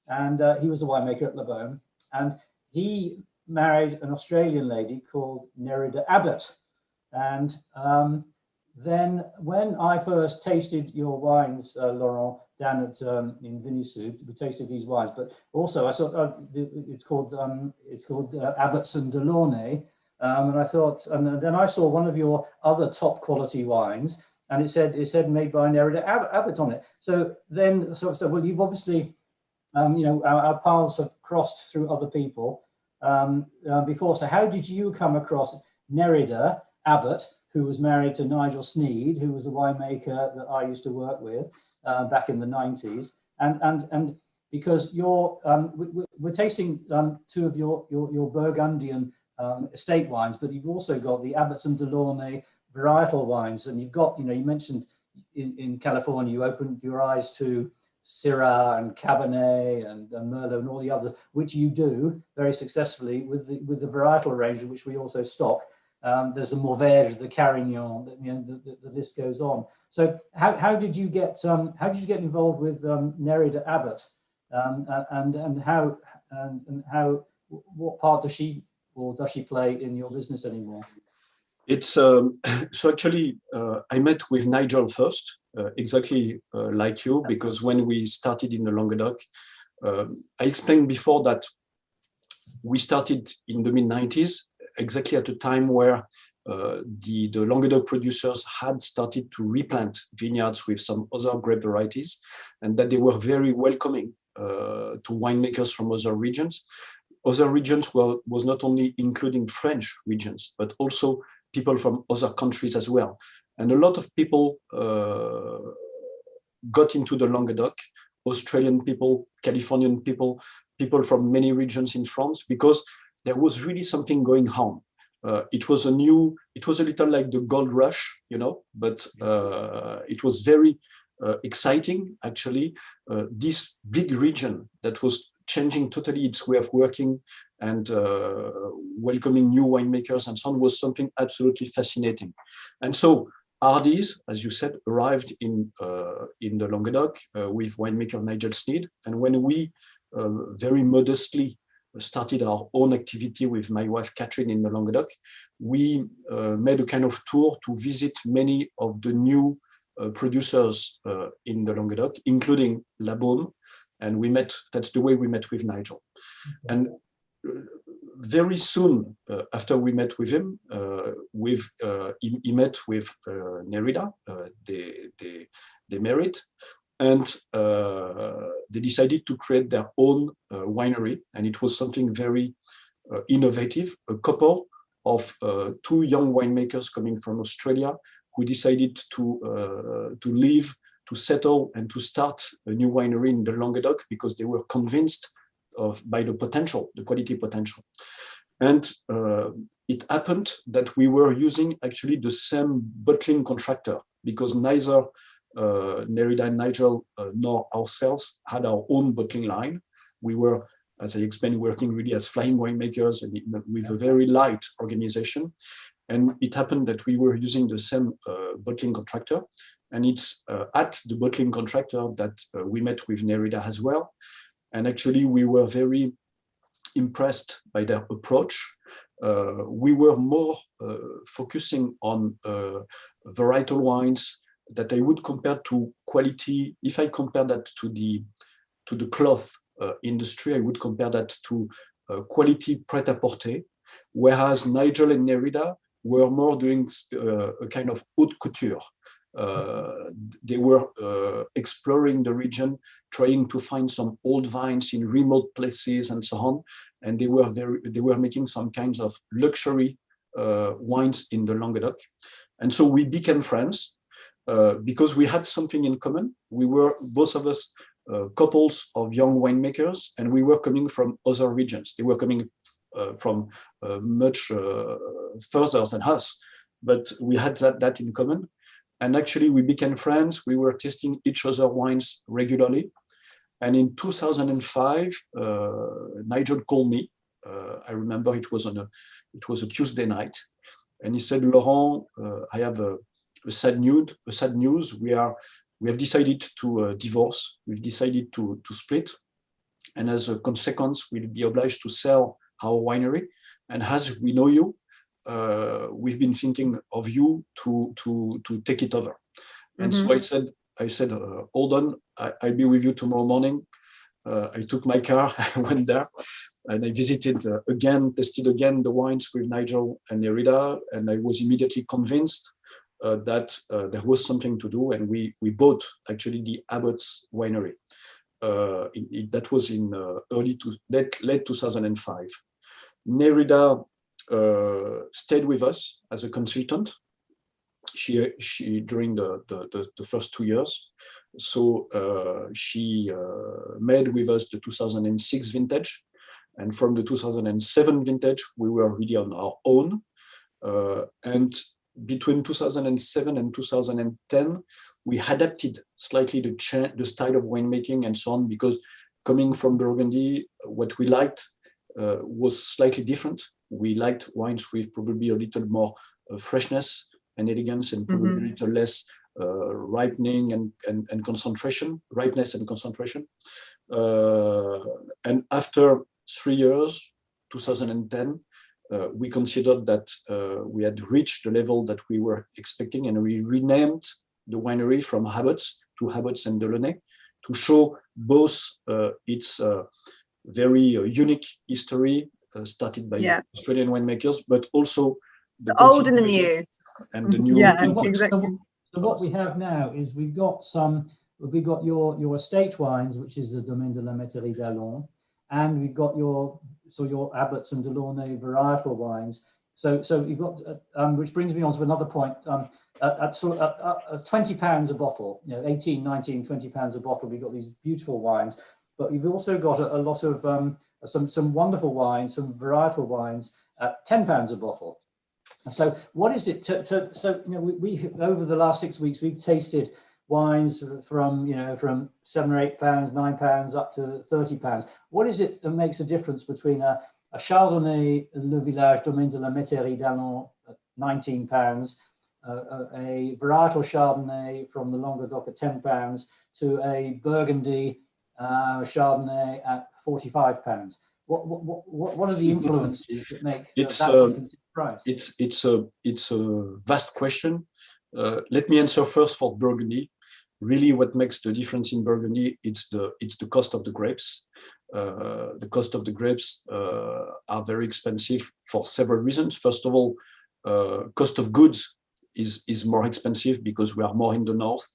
[SPEAKER 1] And he was a winemaker at La Baume, and he married an Australian lady called Nerida Abbott. And then when I first tasted your wines, Laurent, down at in Vinny-Sud, we tasted these wines, but also I saw it's called Abbotts Delaunay, and I thought, and then I saw one of your other top quality wines, and it said made by Nerida Abbott on it. So then, well, you've obviously, our paths have crossed through other people before. So how did you come across Nerida Abbott, who was married to Nigel Sneed, who was a winemaker that I used to work with back in the 90s, and because we're tasting two of your Burgundian estate wines, but you've also got the Abbotts Delaunay varietal wines, and you've got, you mentioned in California, you opened your eyes to Syrah and Cabernet and Merlot and all the others, which you do very successfully with the varietal range, which we also stock. There's the Mauvaises, the Carignan, the list goes on. So how did you get involved with Nerida Abbott, and what part does she play in your business anymore?
[SPEAKER 6] It's so actually I met with Nigel first, exactly like you, because when we started in the Languedoc, I explained before that we started in the mid-90s, exactly at a time where the Languedoc producers had started to replant vineyards with some other grape varieties, and that they were very welcoming to winemakers from other regions. Other regions was not only including French regions, but also people from other countries as well. And a lot of people got into the Languedoc, Australian people, Californian people people from many regions in France, because there was really something going on. It was a little like the gold rush, you know, but it was very exciting, actually. This big region that was changing totally its way of working and welcoming new winemakers and so on was something absolutely fascinating. And so Hardy's, as you said, arrived in the Languedoc with winemaker Nigel Sneed. And when we very modestly started our own activity with my wife Catherine in the Languedoc, we made a kind of tour to visit many of the new producers in the Languedoc, including La Baume, and we met. That's the way we met with Nigel. And very soon after we met with him, he met with Nerida, they married, and they decided to create their own winery, and it was something very innovative. A couple of two young winemakers coming from Australia who decided to live, to settle, and to start a new winery in the Languedoc because they were convinced by the potential, the quality potential. And it happened that we were using actually the same bottling contractor, because neither Nerida and Nigel nor ourselves had our own bottling line. We were, as I explained, working really as flying winemakers and with a very light organization. And it happened that we were using the same bottling contractor. And it's at the bottling contractor that we met with Nerida as well. And actually, we were very impressed by their approach. We were more focusing on varietal wines that I would compare to quality. If I compare that to the cloth industry, I would compare that to quality prêt-à-porter, whereas Nigel and Nerida were more doing a kind of haute couture. They were exploring the region, trying to find some old vines in remote places and so on. And they were making some kinds of luxury wines in the Languedoc. And so we became friends because we had something in common. We were, both of us, couples of young winemakers, and we were coming from other regions. They were coming from much further than us, but we had that in common. And actually, we became friends. We were testing each other's wines regularly. And in 2005, Nigel called me. I remember it was a Tuesday night, and he said, "Laurent, I have a sad news. We have decided to divorce. We've decided to split, and as a consequence, we'll be obliged to sell our winery. And as we know you, we've been thinking of you to take it over." And so I said, hold on, I'll be with you tomorrow morning. I took my car, I went there, and I visited tested again the wines with Nigel and Nerida, and I was immediately convinced that there was something to do, and we bought actually the Abbotts winery. That was in late 2005. Nerida stayed with us as a consultant. She during the first 2 years. So she made with us the 2006 vintage, and from the 2007 vintage we were really on our own. And between 2007 and 2010, we adapted slightly the style of winemaking and so on, because coming from Burgundy, what we liked was slightly different. We liked wines with probably a little more freshness and elegance, and probably a little less ripening and concentration, ripeness and concentration. And after 3 years, 2010, we considered that we had reached the level that we were expecting, and we renamed the winery from Abbotts to Abbotts and Delaunay to show both its very unique history started by Australian winemakers, but also
[SPEAKER 3] the old and the new.
[SPEAKER 6] And the new.
[SPEAKER 3] Yeah, exactly.
[SPEAKER 1] So what we have now is we've got your estate wines, which is the Domaine de la Métairie d'Allons, and we've got your Abbotts and Delaunay varietal wines. So you've got, which brings me on to another point. At £20 a bottle, 18, 19, £20 a bottle, we've got these beautiful wines. but you've also got a lot of some wonderful wines, some varietal wines at £10 a bottle. So what is it? So you know, we over the last 6 weeks we've tasted wines from from £7 or £8, £9 up to £30. What is it that makes a difference between a Chardonnay Le Village Domaine de la Métairie d'Allons at £19, a varietal Chardonnay from the Languedoc at £10, to a Burgundy Chardonnay at £45? What are the influences that make that difference in price?
[SPEAKER 6] It's a vast question. Let me answer first for Burgundy. Really, what makes the difference in Burgundy, it's the cost of the grapes. The cost of the grapes are very expensive for several reasons. First of all, cost of goods is more expensive because we are more in the north.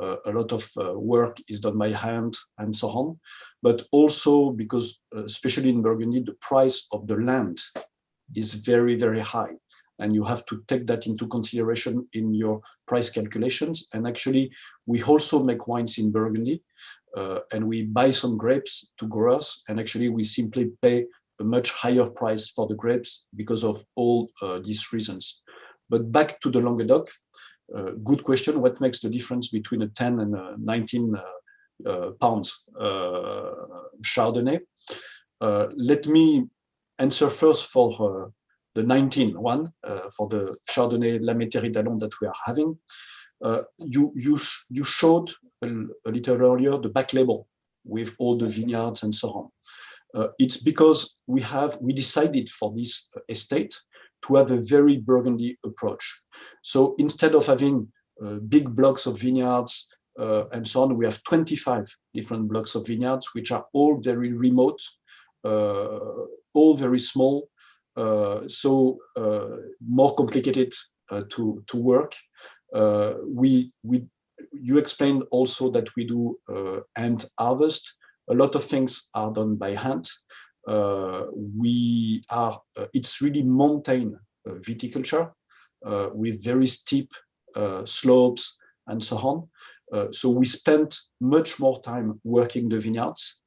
[SPEAKER 6] A lot of work is done by hand and so on, but also because, especially in Burgundy, the price of the land is very, very high. And you have to take that into consideration in your price calculations. And actually, we also make wines in Burgundy, and we buy some grapes to grow us. And actually, we simply pay a much higher price for the grapes because of all these reasons. But back to the Languedoc, good question. What makes the difference between a 10 and a 19 pounds Chardonnay? Let me answer first for the 19 one, for the Chardonnay La Métairie d'Allons that we are having. You showed a little earlier the back label with all the vineyards and so on. It's because we decided for this estate to have a very Burgundy approach. So instead of having big blocks of vineyards and so on, we have 25 different blocks of vineyards, which are all very remote, all very small, so more complicated to work. You explained also that we do hand harvest. A lot of things are done by hand. It's really mountain viticulture with very steep slopes and so on. So we spent much more time working the vineyards.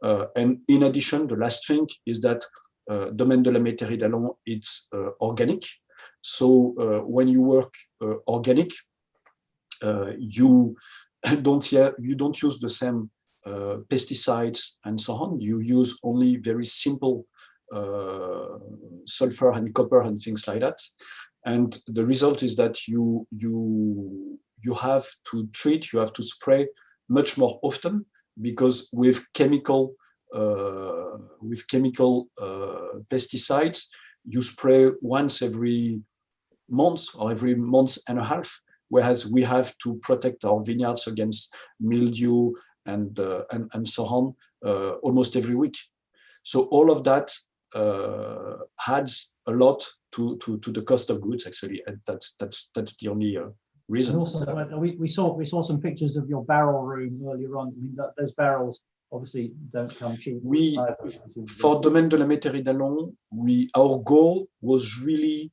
[SPEAKER 6] And in addition, the last thing is that Domaine de la Métairie d'Allons, it's organic. So when you work organic, you don't use the same pesticides and so on. You use only very simple sulfur and copper and things like that. And the result is that you have to treat, you have to spray much more often, because with chemical pesticides, you spray once every month or every month and a half, whereas we have to protect our vineyards against mildew and so on almost every week. So all of that adds a lot to the cost of goods, actually, and that's the only reason.
[SPEAKER 1] And also, we saw some pictures of your barrel room earlier on. I mean, those barrels obviously don't come cheap.
[SPEAKER 6] For Domaine de la Métairie d'Allons, our goal was really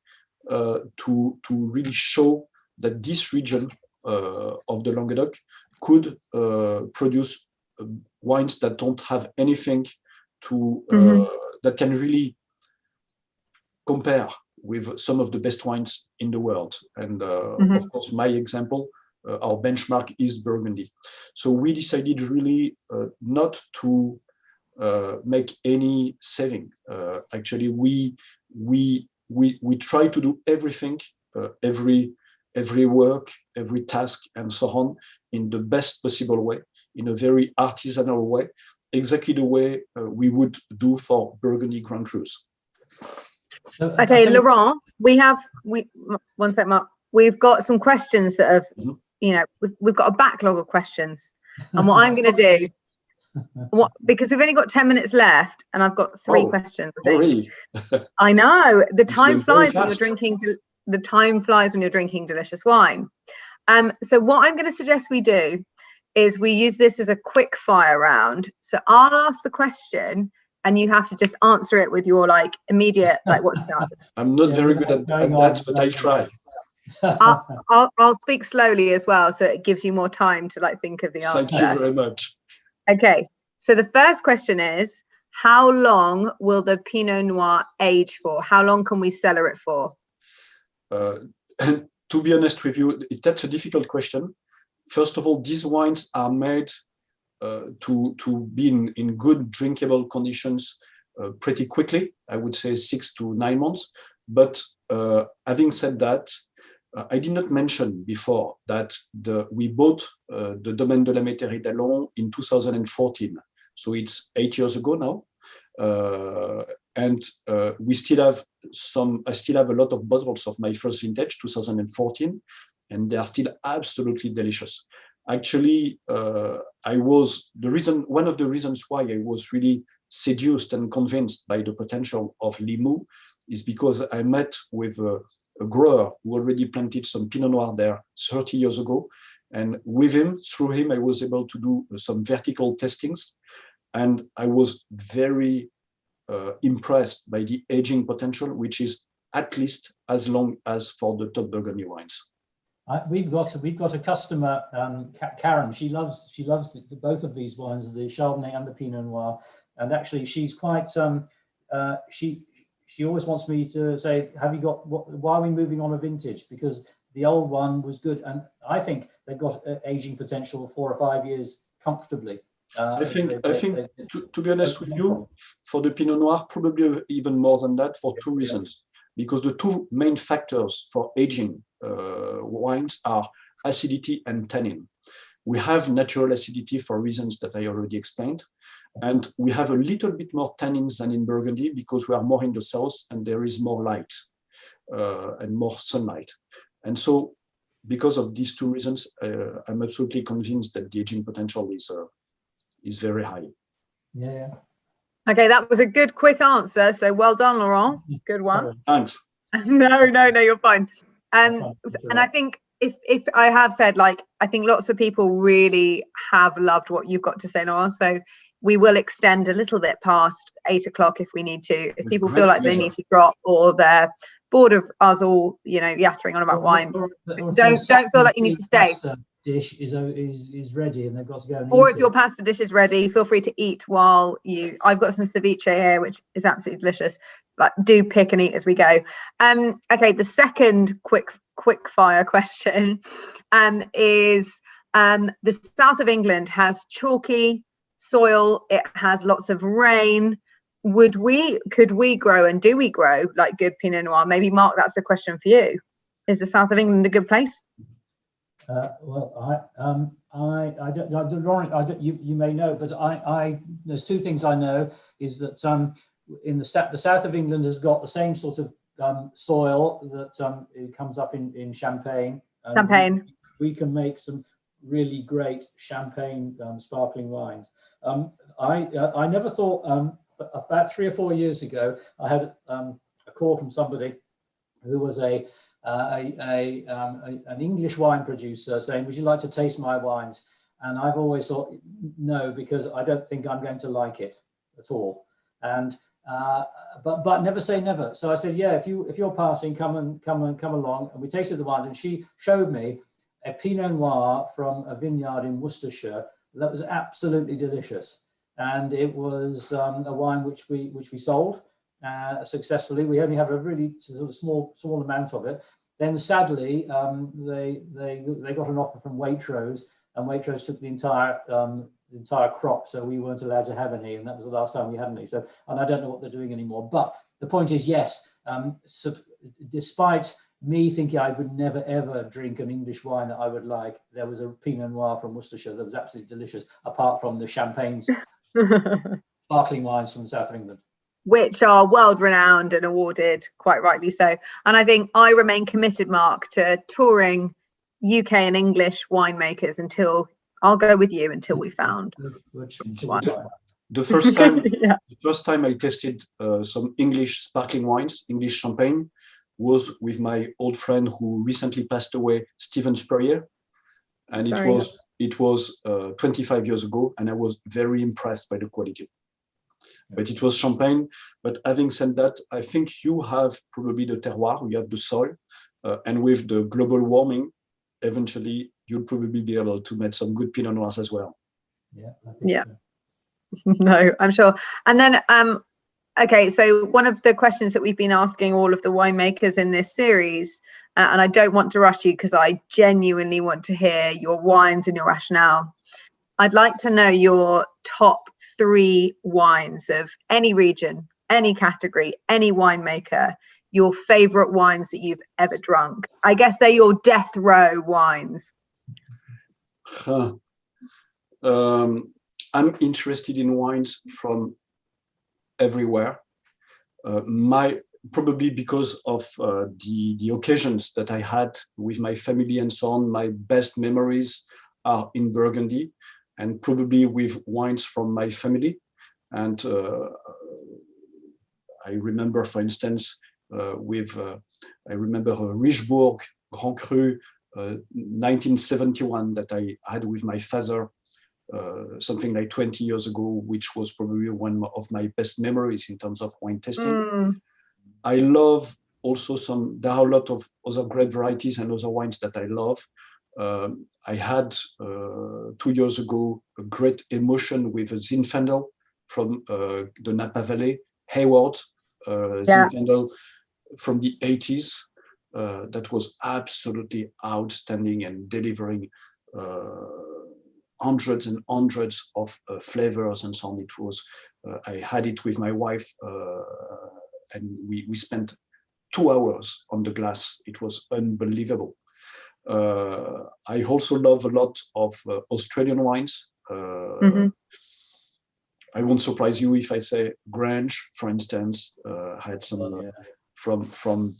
[SPEAKER 6] to really show that this region of the Languedoc could produce wines that don't have anything to that can really compare with some of the best wines in the world. And of course, my example, our benchmark is Burgundy. So we decided really not to make any saving. Actually, we try to do everything, every work, every task, and so on, in the best possible way, in a very artisanal way, exactly the way we would do for Burgundy Grand Crus.
[SPEAKER 3] Okay, Laurent, one sec, Mark. We've got some questions that have, we've got a backlog of questions. And what I'm going to do, because we've only got 10 minutes left, and I've got three questions. I think.
[SPEAKER 6] Really?
[SPEAKER 3] I know the time flies when you're drinking. The time flies when you're drinking delicious wine. So what I'm going to suggest we do is we use this as a quick fire round. So I'll ask the question, and you have to just answer it with your immediate what's the answer.
[SPEAKER 6] I'm not very good at that, but I'll try.
[SPEAKER 3] I'll speak slowly as well, so it gives you more time to think of the answer.
[SPEAKER 6] Thank you very much.
[SPEAKER 3] Okay, So the first question is, how long will the Pinot Noir age for? How long can we cellar it for?
[SPEAKER 6] To be honest with you, that's a difficult question. First of all, these wines are made to be in good drinkable conditions pretty quickly. I would say 6 to 9 months. But having said that, I did not mention before that we bought the Domaine de la Métairie d'Allons in 2014. So it's 8 years ago now. And we still have I still have a lot of bottles of my first vintage, 2014, and they are still absolutely delicious. Actually, one of the reasons why I was really seduced and convinced by the potential of Limoux is because I met with a grower who already planted some Pinot Noir there 30 years ago. And through him, I was able to do some vertical testings. And I was very impressed by the aging potential, which is at least as long as for the top Burgundy wines.
[SPEAKER 1] We've got a customer, Karen. She loves both of these wines, the Chardonnay and the Pinot Noir. And actually, she's quite she always wants me to say, why are we moving on a vintage? Because the old one was good, and I think they've got aging potential 4 or 5 years comfortably.
[SPEAKER 6] I think to be honest with you, for the Pinot Noir, probably even more than that, for two reasons. Because the two main factors for aging wines are acidity and tannin. We have natural acidity for reasons that I already explained. And we have a little bit more tannins than in Burgundy because we are more in the south and there is more light and more sunlight. And so because of these two reasons, I'm absolutely convinced that the aging potential is very high.
[SPEAKER 1] Yeah.
[SPEAKER 3] Okay, that was a good, quick answer. So well done, Laurent. Good one.
[SPEAKER 6] Thanks.
[SPEAKER 3] No, you're fine. And I think if I have said, like, I think lots of people really have loved what you've got to say, Laurent. So we will extend a little bit past 8 o'clock if we need to. If people feel like they need to drop or they're bored of us all, yattering on about wine, don't feel like you need to stay.
[SPEAKER 1] Dish is ready and they've got to go and
[SPEAKER 3] or
[SPEAKER 1] eat
[SPEAKER 3] if your pasta dish is ready, feel free to eat while I've got some ceviche here, which is absolutely delicious, but do pick and eat as we go. Okay, the second quick fire question is the south of England has chalky soil, it has lots of rain. Could we grow, and do we grow like good Pinot Noir? Maybe Mark, that's a question for you. Is the south of England a good place?
[SPEAKER 1] Well, I don't, you may know, but there's two things I know is that in the south of England has got the same sort of soil that it comes up in Champagne. We can make some really great Champagne sparkling wines. I never thought, about 3 or 4 years ago, I had a call from somebody who was an English wine producer saying, would you like to taste my wines? And I've always thought no, because I don't think I'm going to like it at all. And but never say never. So I said, yeah, if you're passing, come along. And we tasted the wines, and she showed me a Pinot Noir from a vineyard in Worcestershire that was absolutely delicious. And it was a wine which we sold successfully. We only have a really sort of small amount of it. Then sadly, they got an offer from Waitrose, and Waitrose took the entire crop, so we weren't allowed to have any, and that was the last time we had any. So, and I don't know what they're doing anymore. But the point is, yes, despite me thinking I would never ever drink an English wine that I would like, there was a Pinot Noir from Worcestershire that was absolutely delicious, apart from the Champagnes. Sparkling wines from the south of England,
[SPEAKER 3] which are world renowned and awarded, quite rightly so. And I think I remain committed, Mark, to touring UK and English winemakers until we found
[SPEAKER 6] the first time. The first time I tasted some English sparkling wines, English champagne, was with my old friend who recently passed away, Stephen Spurrier, and it was 25 years ago, and I was very impressed by the quality. But it was champagne. But having said that, I think you have probably the terroir, you have the soil, and with the global warming, eventually you'll probably be able to make some good Pinot Noirs as well.
[SPEAKER 1] Yeah.
[SPEAKER 3] No, I'm sure. And then, okay, so one of the questions that we've been asking all of the winemakers in this series, and I don't want to rush you because I genuinely want to hear your wines and your rationale. I'd like to know your top 3 wines of any region, any category, any winemaker, your favorite wines that you've ever drunk. I guess they're your death row wines.
[SPEAKER 6] I'm interested in wines from everywhere. Probably because of the occasions that I had with my family and so on, my best memories are in Burgundy, and probably with wines from my family. And I remember, for instance, I remember Richebourg Grand Cru 1971 that I had with my father something like 20 years ago, which was probably one of my best memories in terms of wine tasting. I love also there are a lot of other grape varieties and other wines that I love. I had 2 years ago a great emotion with a Zinfandel from the Napa Valley, Hayward Zinfandel from the 80s. That was absolutely outstanding and delivering hundreds and hundreds of flavors and so on. It was, I had it with my wife and we spent 2 hours on the glass. It was unbelievable. I also love a lot of Australian wines. I won't surprise you if I say Grange, for instance. I had some from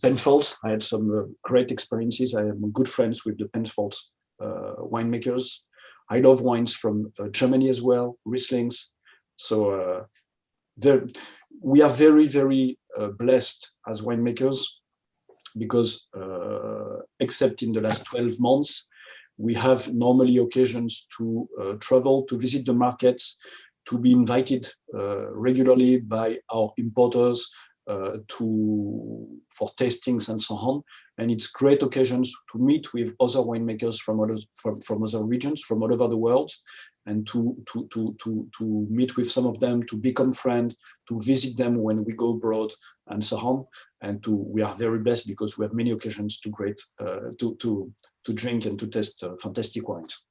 [SPEAKER 6] Penfolds. I had some great experiences. I am good friends with the Penfolds winemakers. I love wines from Germany as well, Rieslings. So we are very, very blessed as winemakers because except in the last 12 months, we have normally occasions to travel, to visit the markets, to be invited regularly by our importers for tastings and so on. And it's great occasions to meet with other winemakers from other regions, from all over the world, and to meet with some of them, to become friends, to visit them when we go abroad, and so on. And we are very blessed because we have many occasions to drink and to taste fantastic wines.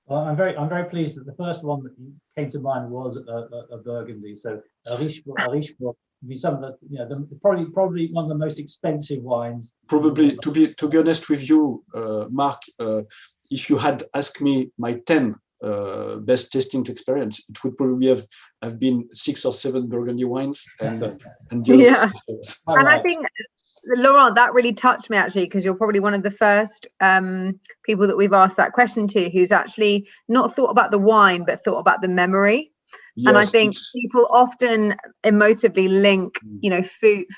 [SPEAKER 1] Well, I'm very pleased that the first one that came to mind was a Burgundy. So Richebourg, some of the probably one of the most expensive wines.
[SPEAKER 6] Probably, to be honest with you, Mark, if you had asked me my 10 best tasting experience, it would probably have been 6 or 7 Burgundy wines and
[SPEAKER 3] yeah. And I think, Laurent, that really touched me actually, because you're probably one of the first people that we've asked that question to who's actually not thought about the wine but thought about the memory. Yes, and I think people often emotively link,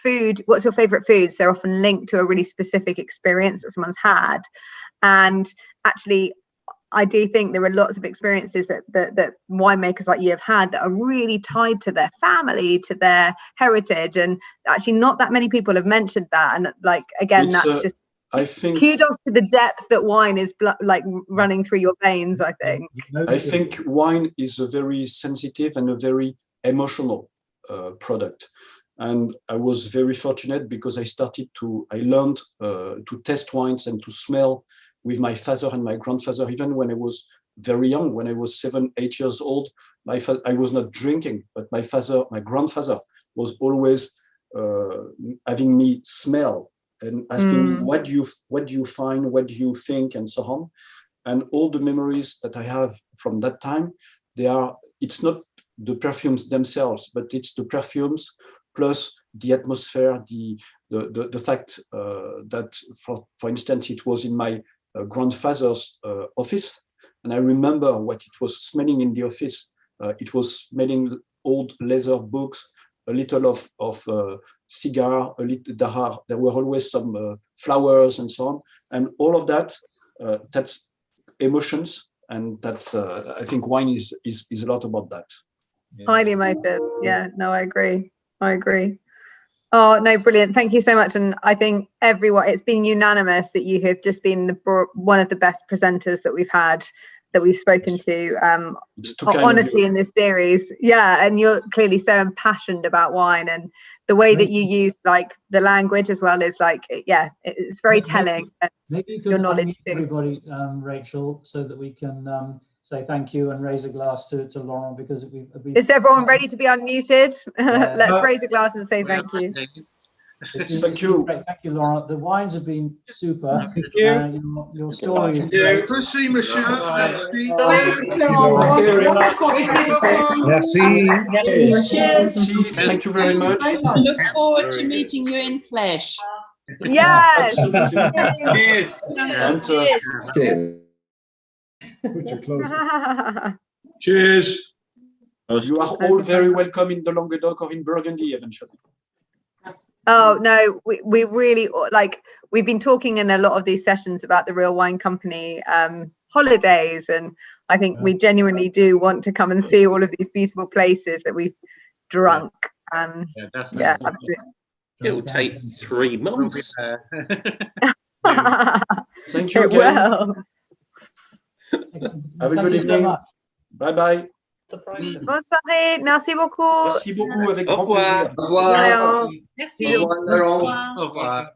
[SPEAKER 3] food. What's your favorite foods? They're often linked to a really specific experience that someone's had. And actually, I do think there are lots of experiences that winemakers like you have had that are really tied to their family, to their heritage. And actually not that many people have mentioned that. And that's just, I think, kudos to the depth that wine is running through your veins, I think.
[SPEAKER 6] I think wine is a very sensitive and a very emotional product. And I was very fortunate because I learned to taste wines and to smell with my father and my grandfather, even when I was very young, when I was 7, 8 years old. I was not drinking, but my grandfather was always having me smell and asking me, what do you find, what do you think, and so on. And all the memories that I have from that time, it's not the perfumes themselves, but it's the perfumes plus the atmosphere, the fact that, for instance, it was in my grandfather's office, and I remember what it was smelling in the office. It was smelling old leather books, a little of cigar, a little. There were always some flowers and so on, and all of that. That's emotions, and that's. I think wine is a lot about that.
[SPEAKER 3] Highly emotive. Yeah. No, I agree. Oh, no, brilliant. Thank you so much. And I think it's been unanimous that you have just been one of the best presenters that we've had that we've spoken to
[SPEAKER 6] It's too kind of
[SPEAKER 3] honestly
[SPEAKER 6] you.
[SPEAKER 3] in this series. Yeah, and you're clearly so impassioned about wine, and the way that you use like the language as well is like, yeah, it's very telling.
[SPEAKER 1] Maybe you
[SPEAKER 3] your
[SPEAKER 1] can
[SPEAKER 3] knowledge
[SPEAKER 1] unmute
[SPEAKER 3] too.
[SPEAKER 1] everybody, Rachel, so that we can say thank you and raise a glass to Laurent, because we've
[SPEAKER 3] Is everyone ready to be unmuted?
[SPEAKER 1] Yeah.
[SPEAKER 3] Let's raise a glass and say thank you.
[SPEAKER 6] Thank you.
[SPEAKER 1] Great. Thank you, Laurent. The wines have been super.
[SPEAKER 11] Thank you.
[SPEAKER 1] Your story is
[SPEAKER 4] Thank you.
[SPEAKER 1] great.
[SPEAKER 4] Merci, monsieur. Merci.
[SPEAKER 1] Thank you very much.
[SPEAKER 5] Merci.
[SPEAKER 9] Cheers.
[SPEAKER 6] Thank you very much.
[SPEAKER 9] Look forward to meeting you in flesh.
[SPEAKER 3] Yes.
[SPEAKER 11] Cheers.
[SPEAKER 6] And,
[SPEAKER 9] Cheers.
[SPEAKER 4] Cheers.
[SPEAKER 6] you are all very welcome in the Languedoc or in Burgundy eventually.
[SPEAKER 3] Oh no, we really like, we've been talking in a lot of these sessions about the Real Wine Company holidays, and I think we genuinely do want to come and see all of these beautiful places that we've drunk.
[SPEAKER 11] Yeah, definitely.
[SPEAKER 3] Yeah, absolutely.
[SPEAKER 5] It'll take 3 months.
[SPEAKER 6] Thank you
[SPEAKER 3] It
[SPEAKER 6] again.
[SPEAKER 3] will.
[SPEAKER 6] Have a
[SPEAKER 1] Thank
[SPEAKER 6] good
[SPEAKER 1] you so
[SPEAKER 6] evening.
[SPEAKER 1] much.
[SPEAKER 6] Bye bye.
[SPEAKER 3] Bonne soirée, merci beaucoup.
[SPEAKER 6] Merci beaucoup, avec
[SPEAKER 5] Au
[SPEAKER 6] grand
[SPEAKER 5] revoir.
[SPEAKER 6] plaisir.
[SPEAKER 10] Au revoir.
[SPEAKER 3] Léon.
[SPEAKER 9] Merci.
[SPEAKER 10] Au revoir, Laurent.
[SPEAKER 4] Au revoir.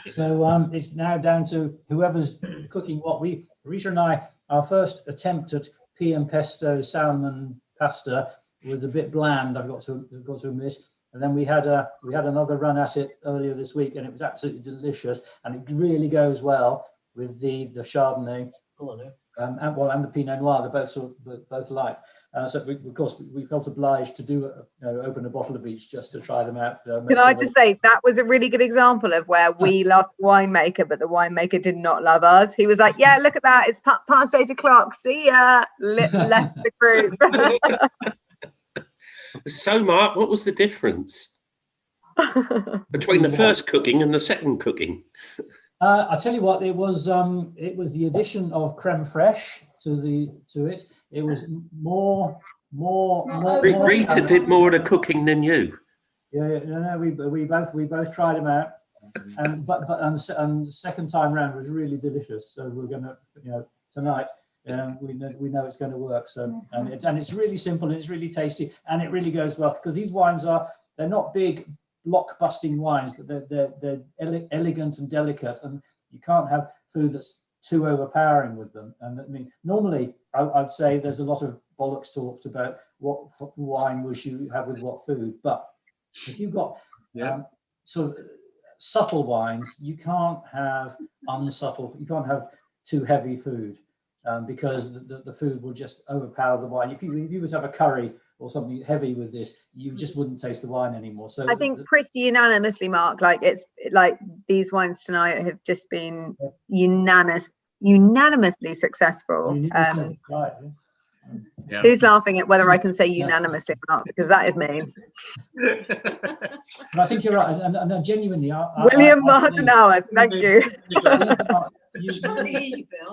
[SPEAKER 1] So it's now down to whoever's cooking what. Rita and I, our first attempt at PM pesto salmon pasta was a bit bland. I've got to admit. And then we had another run at it earlier this week, and it was absolutely delicious. And it really goes well with the Chardonnay, and the Pinot Noir. They're both alike. So of course we felt obliged to open a bottle of each just to try them out.
[SPEAKER 3] Can I just say that was a really good example of where we loved the winemaker, but the winemaker did not love us. He was like, "Yeah, look at that! It's past 8 o'clock. See ya." Left the group.
[SPEAKER 5] So, Mark, what was the difference between the first cooking and the second cooking?
[SPEAKER 1] I tell you what, it was the addition of creme fraiche to it. It was more.
[SPEAKER 5] Rita did more of the cooking than you.
[SPEAKER 1] Yeah, no, we both tried them out, and the second time round was really delicious. So we're gonna, tonight, we know it's going to work. So and it's really simple and it's really tasty and it really goes well, because these wines they're not big block-busting wines, but they're elegant and delicate, and you can't have food that's too overpowering with them. And I mean, normally I'd say there's a lot of bollocks talked about what wine was you have with what food, but if you've got sort of subtle wines, you can't have unsubtle. You can't have too heavy food, because the food will just overpower the wine. If you were to have a curry or something heavy with this, you just wouldn't taste the wine anymore. So
[SPEAKER 3] I think pretty unanimously, Mark, like it's like these wines tonight have just been unanimously successful.
[SPEAKER 1] Right.
[SPEAKER 11] Yeah.
[SPEAKER 3] Who's laughing at whether I can say unanimously or not? Because that is me.
[SPEAKER 1] But I think you're right, and genuinely,
[SPEAKER 3] William Martinauer, thank you.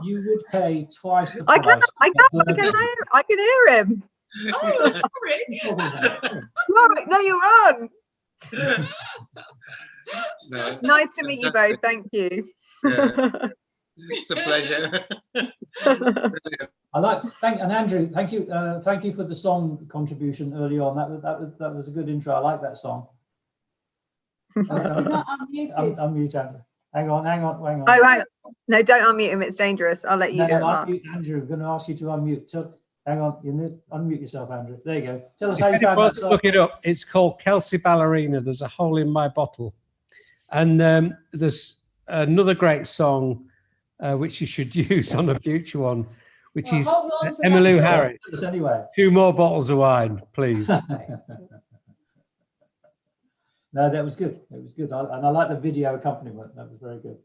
[SPEAKER 1] You would pay twice the
[SPEAKER 3] I
[SPEAKER 1] price.
[SPEAKER 3] can hear him.
[SPEAKER 9] Oh, sorry.
[SPEAKER 3] No, you're on.
[SPEAKER 10] No,
[SPEAKER 3] Nice to meet you both. Thank you.
[SPEAKER 10] it's a pleasure.
[SPEAKER 1] And Andrew, thank you for the song contribution early on. That was a good intro. I like that song.
[SPEAKER 2] Not unmuted.
[SPEAKER 1] Unmute Andrew. Hang on.
[SPEAKER 3] Oh, hang on. No, don't unmute him. It's dangerous. I'll let you do it, Mark.
[SPEAKER 1] Andrew, I'm going to ask you to unmute. Hang on, unmute yourself, Andrew. There you go. Tell us how you found that song.
[SPEAKER 11] Look it up. It's called Kelsey Ballerina. There's a hole in my bottle. And there's another great song which you should use on a future one, which is Emmylou Harris.
[SPEAKER 1] Anyway.
[SPEAKER 11] 2 more bottles of wine, please.
[SPEAKER 1] No, that was good. It was good. And I like the video accompaniment. That was very good.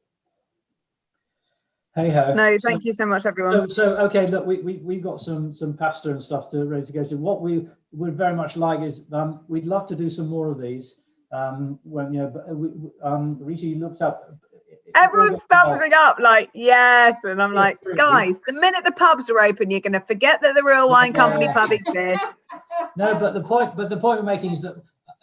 [SPEAKER 1] Hey ho.
[SPEAKER 3] No, thank you so much, everyone.
[SPEAKER 1] So okay, look, we've got some pasta and stuff ready to go to. What we would very much like is we'd love to do some more of these. When Rita, you looked up
[SPEAKER 3] Everyone's thumbsing up, like yes, and I'm like, guys, the minute the pubs are open, you're going to forget that the Real Wine Company pub exists.
[SPEAKER 1] No, but the point we're making is that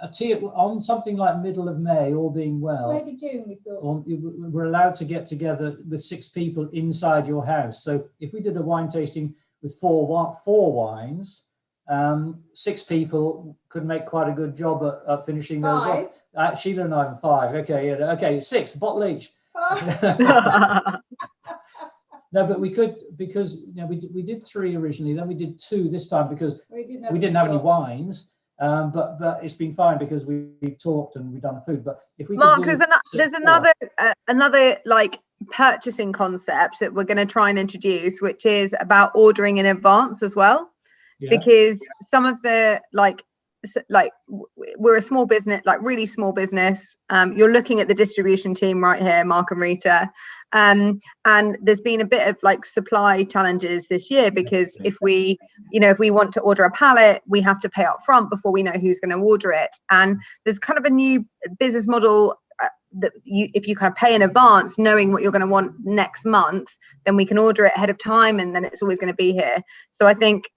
[SPEAKER 1] a tea on something like middle of May, all being well,
[SPEAKER 2] Maybe June, we thought.
[SPEAKER 1] we're allowed to get together with 6 people inside your house. So if we did a wine tasting with four wines, 6 people could make quite a good job at finishing those off. Sheila and I have 5. Okay, yeah, okay, 6, a bottle each. No, but we could, because we did 3 originally, then we did 2 this time because we didn't have any wines. But it's been fine because we've talked and we've done food. But if we
[SPEAKER 3] Mark, there's another like purchasing concept that we're going to try and introduce, which is about ordering in advance as well. Yeah. Because some of the like we're a small business, like really small business. You're looking at the distribution team right here, Mark and Rita. And there's been a bit of like supply challenges this year because if we want to order a pallet, we have to pay up front before we know who's going to order it. And there's kind of a new business model that if you kind of pay in advance, knowing what you're going to want next month, then we can order it ahead of time and then it's always going to be here. So I think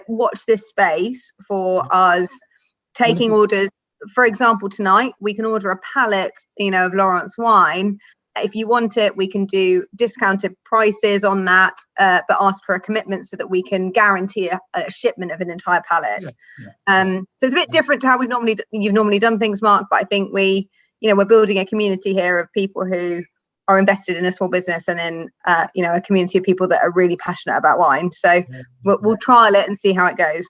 [SPEAKER 3] watch this space for us taking orders. For example, tonight we can order a pallet, of Laurent's wine. If you want it, we can do discounted prices on that, but ask for a commitment so that we can guarantee a shipment of an entire pallet. So it's a bit different to how you've normally done things, Mark. But I think we're building a community here of people who are invested in a small business and in a community of people that are really passionate about wine. So we'll trial it and see how it goes.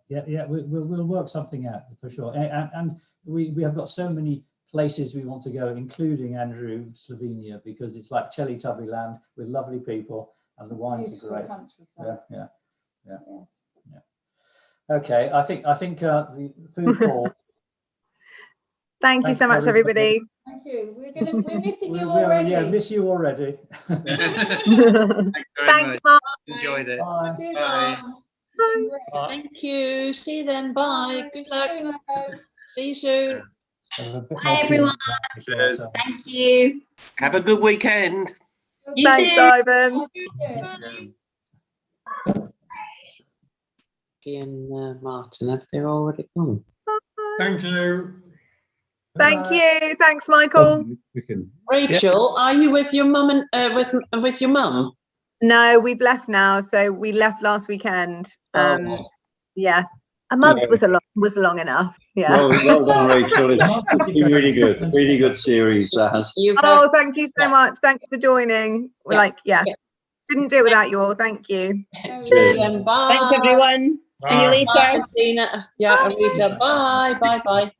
[SPEAKER 1] We'll work something out for sure. And we have got so many places we want to go, including Andrew, Slovenia, because it's like Teletubby land with lovely people and the wines are great. Yeah. Okay, I think the food hall.
[SPEAKER 3] Thank you so much, everybody.
[SPEAKER 2] Thank you. We're missing you already.
[SPEAKER 1] Yeah, miss you already.
[SPEAKER 10] Thanks very much.
[SPEAKER 3] Mark.
[SPEAKER 10] Enjoyed it.
[SPEAKER 1] Bye.
[SPEAKER 2] Cheers,
[SPEAKER 10] Bye.
[SPEAKER 2] Bye.
[SPEAKER 9] Thank you. See you then. Bye. Good luck. See you soon.
[SPEAKER 1] Bye,
[SPEAKER 12] everyone. Thank you.
[SPEAKER 5] Have a good weekend.
[SPEAKER 3] Thanks, Ivan.
[SPEAKER 9] And Martin, have they already gone?
[SPEAKER 10] Thank you.
[SPEAKER 3] Thank you. Thanks, Michael.
[SPEAKER 9] Rachel, are you with your mum and with your mum?
[SPEAKER 3] No, we've left now. So we left last weekend. Yeah, a month was long enough. Yeah.
[SPEAKER 13] Well done, Rachel. It's been really good. Really good series. Thank
[SPEAKER 3] you so much. Thanks for joining. We're couldn't do it without you all. Thank you.
[SPEAKER 9] Bye.
[SPEAKER 12] Thanks, everyone. See you later.
[SPEAKER 9] Bye, Christina. Yeah, Rita. Bye. Bye. Bye.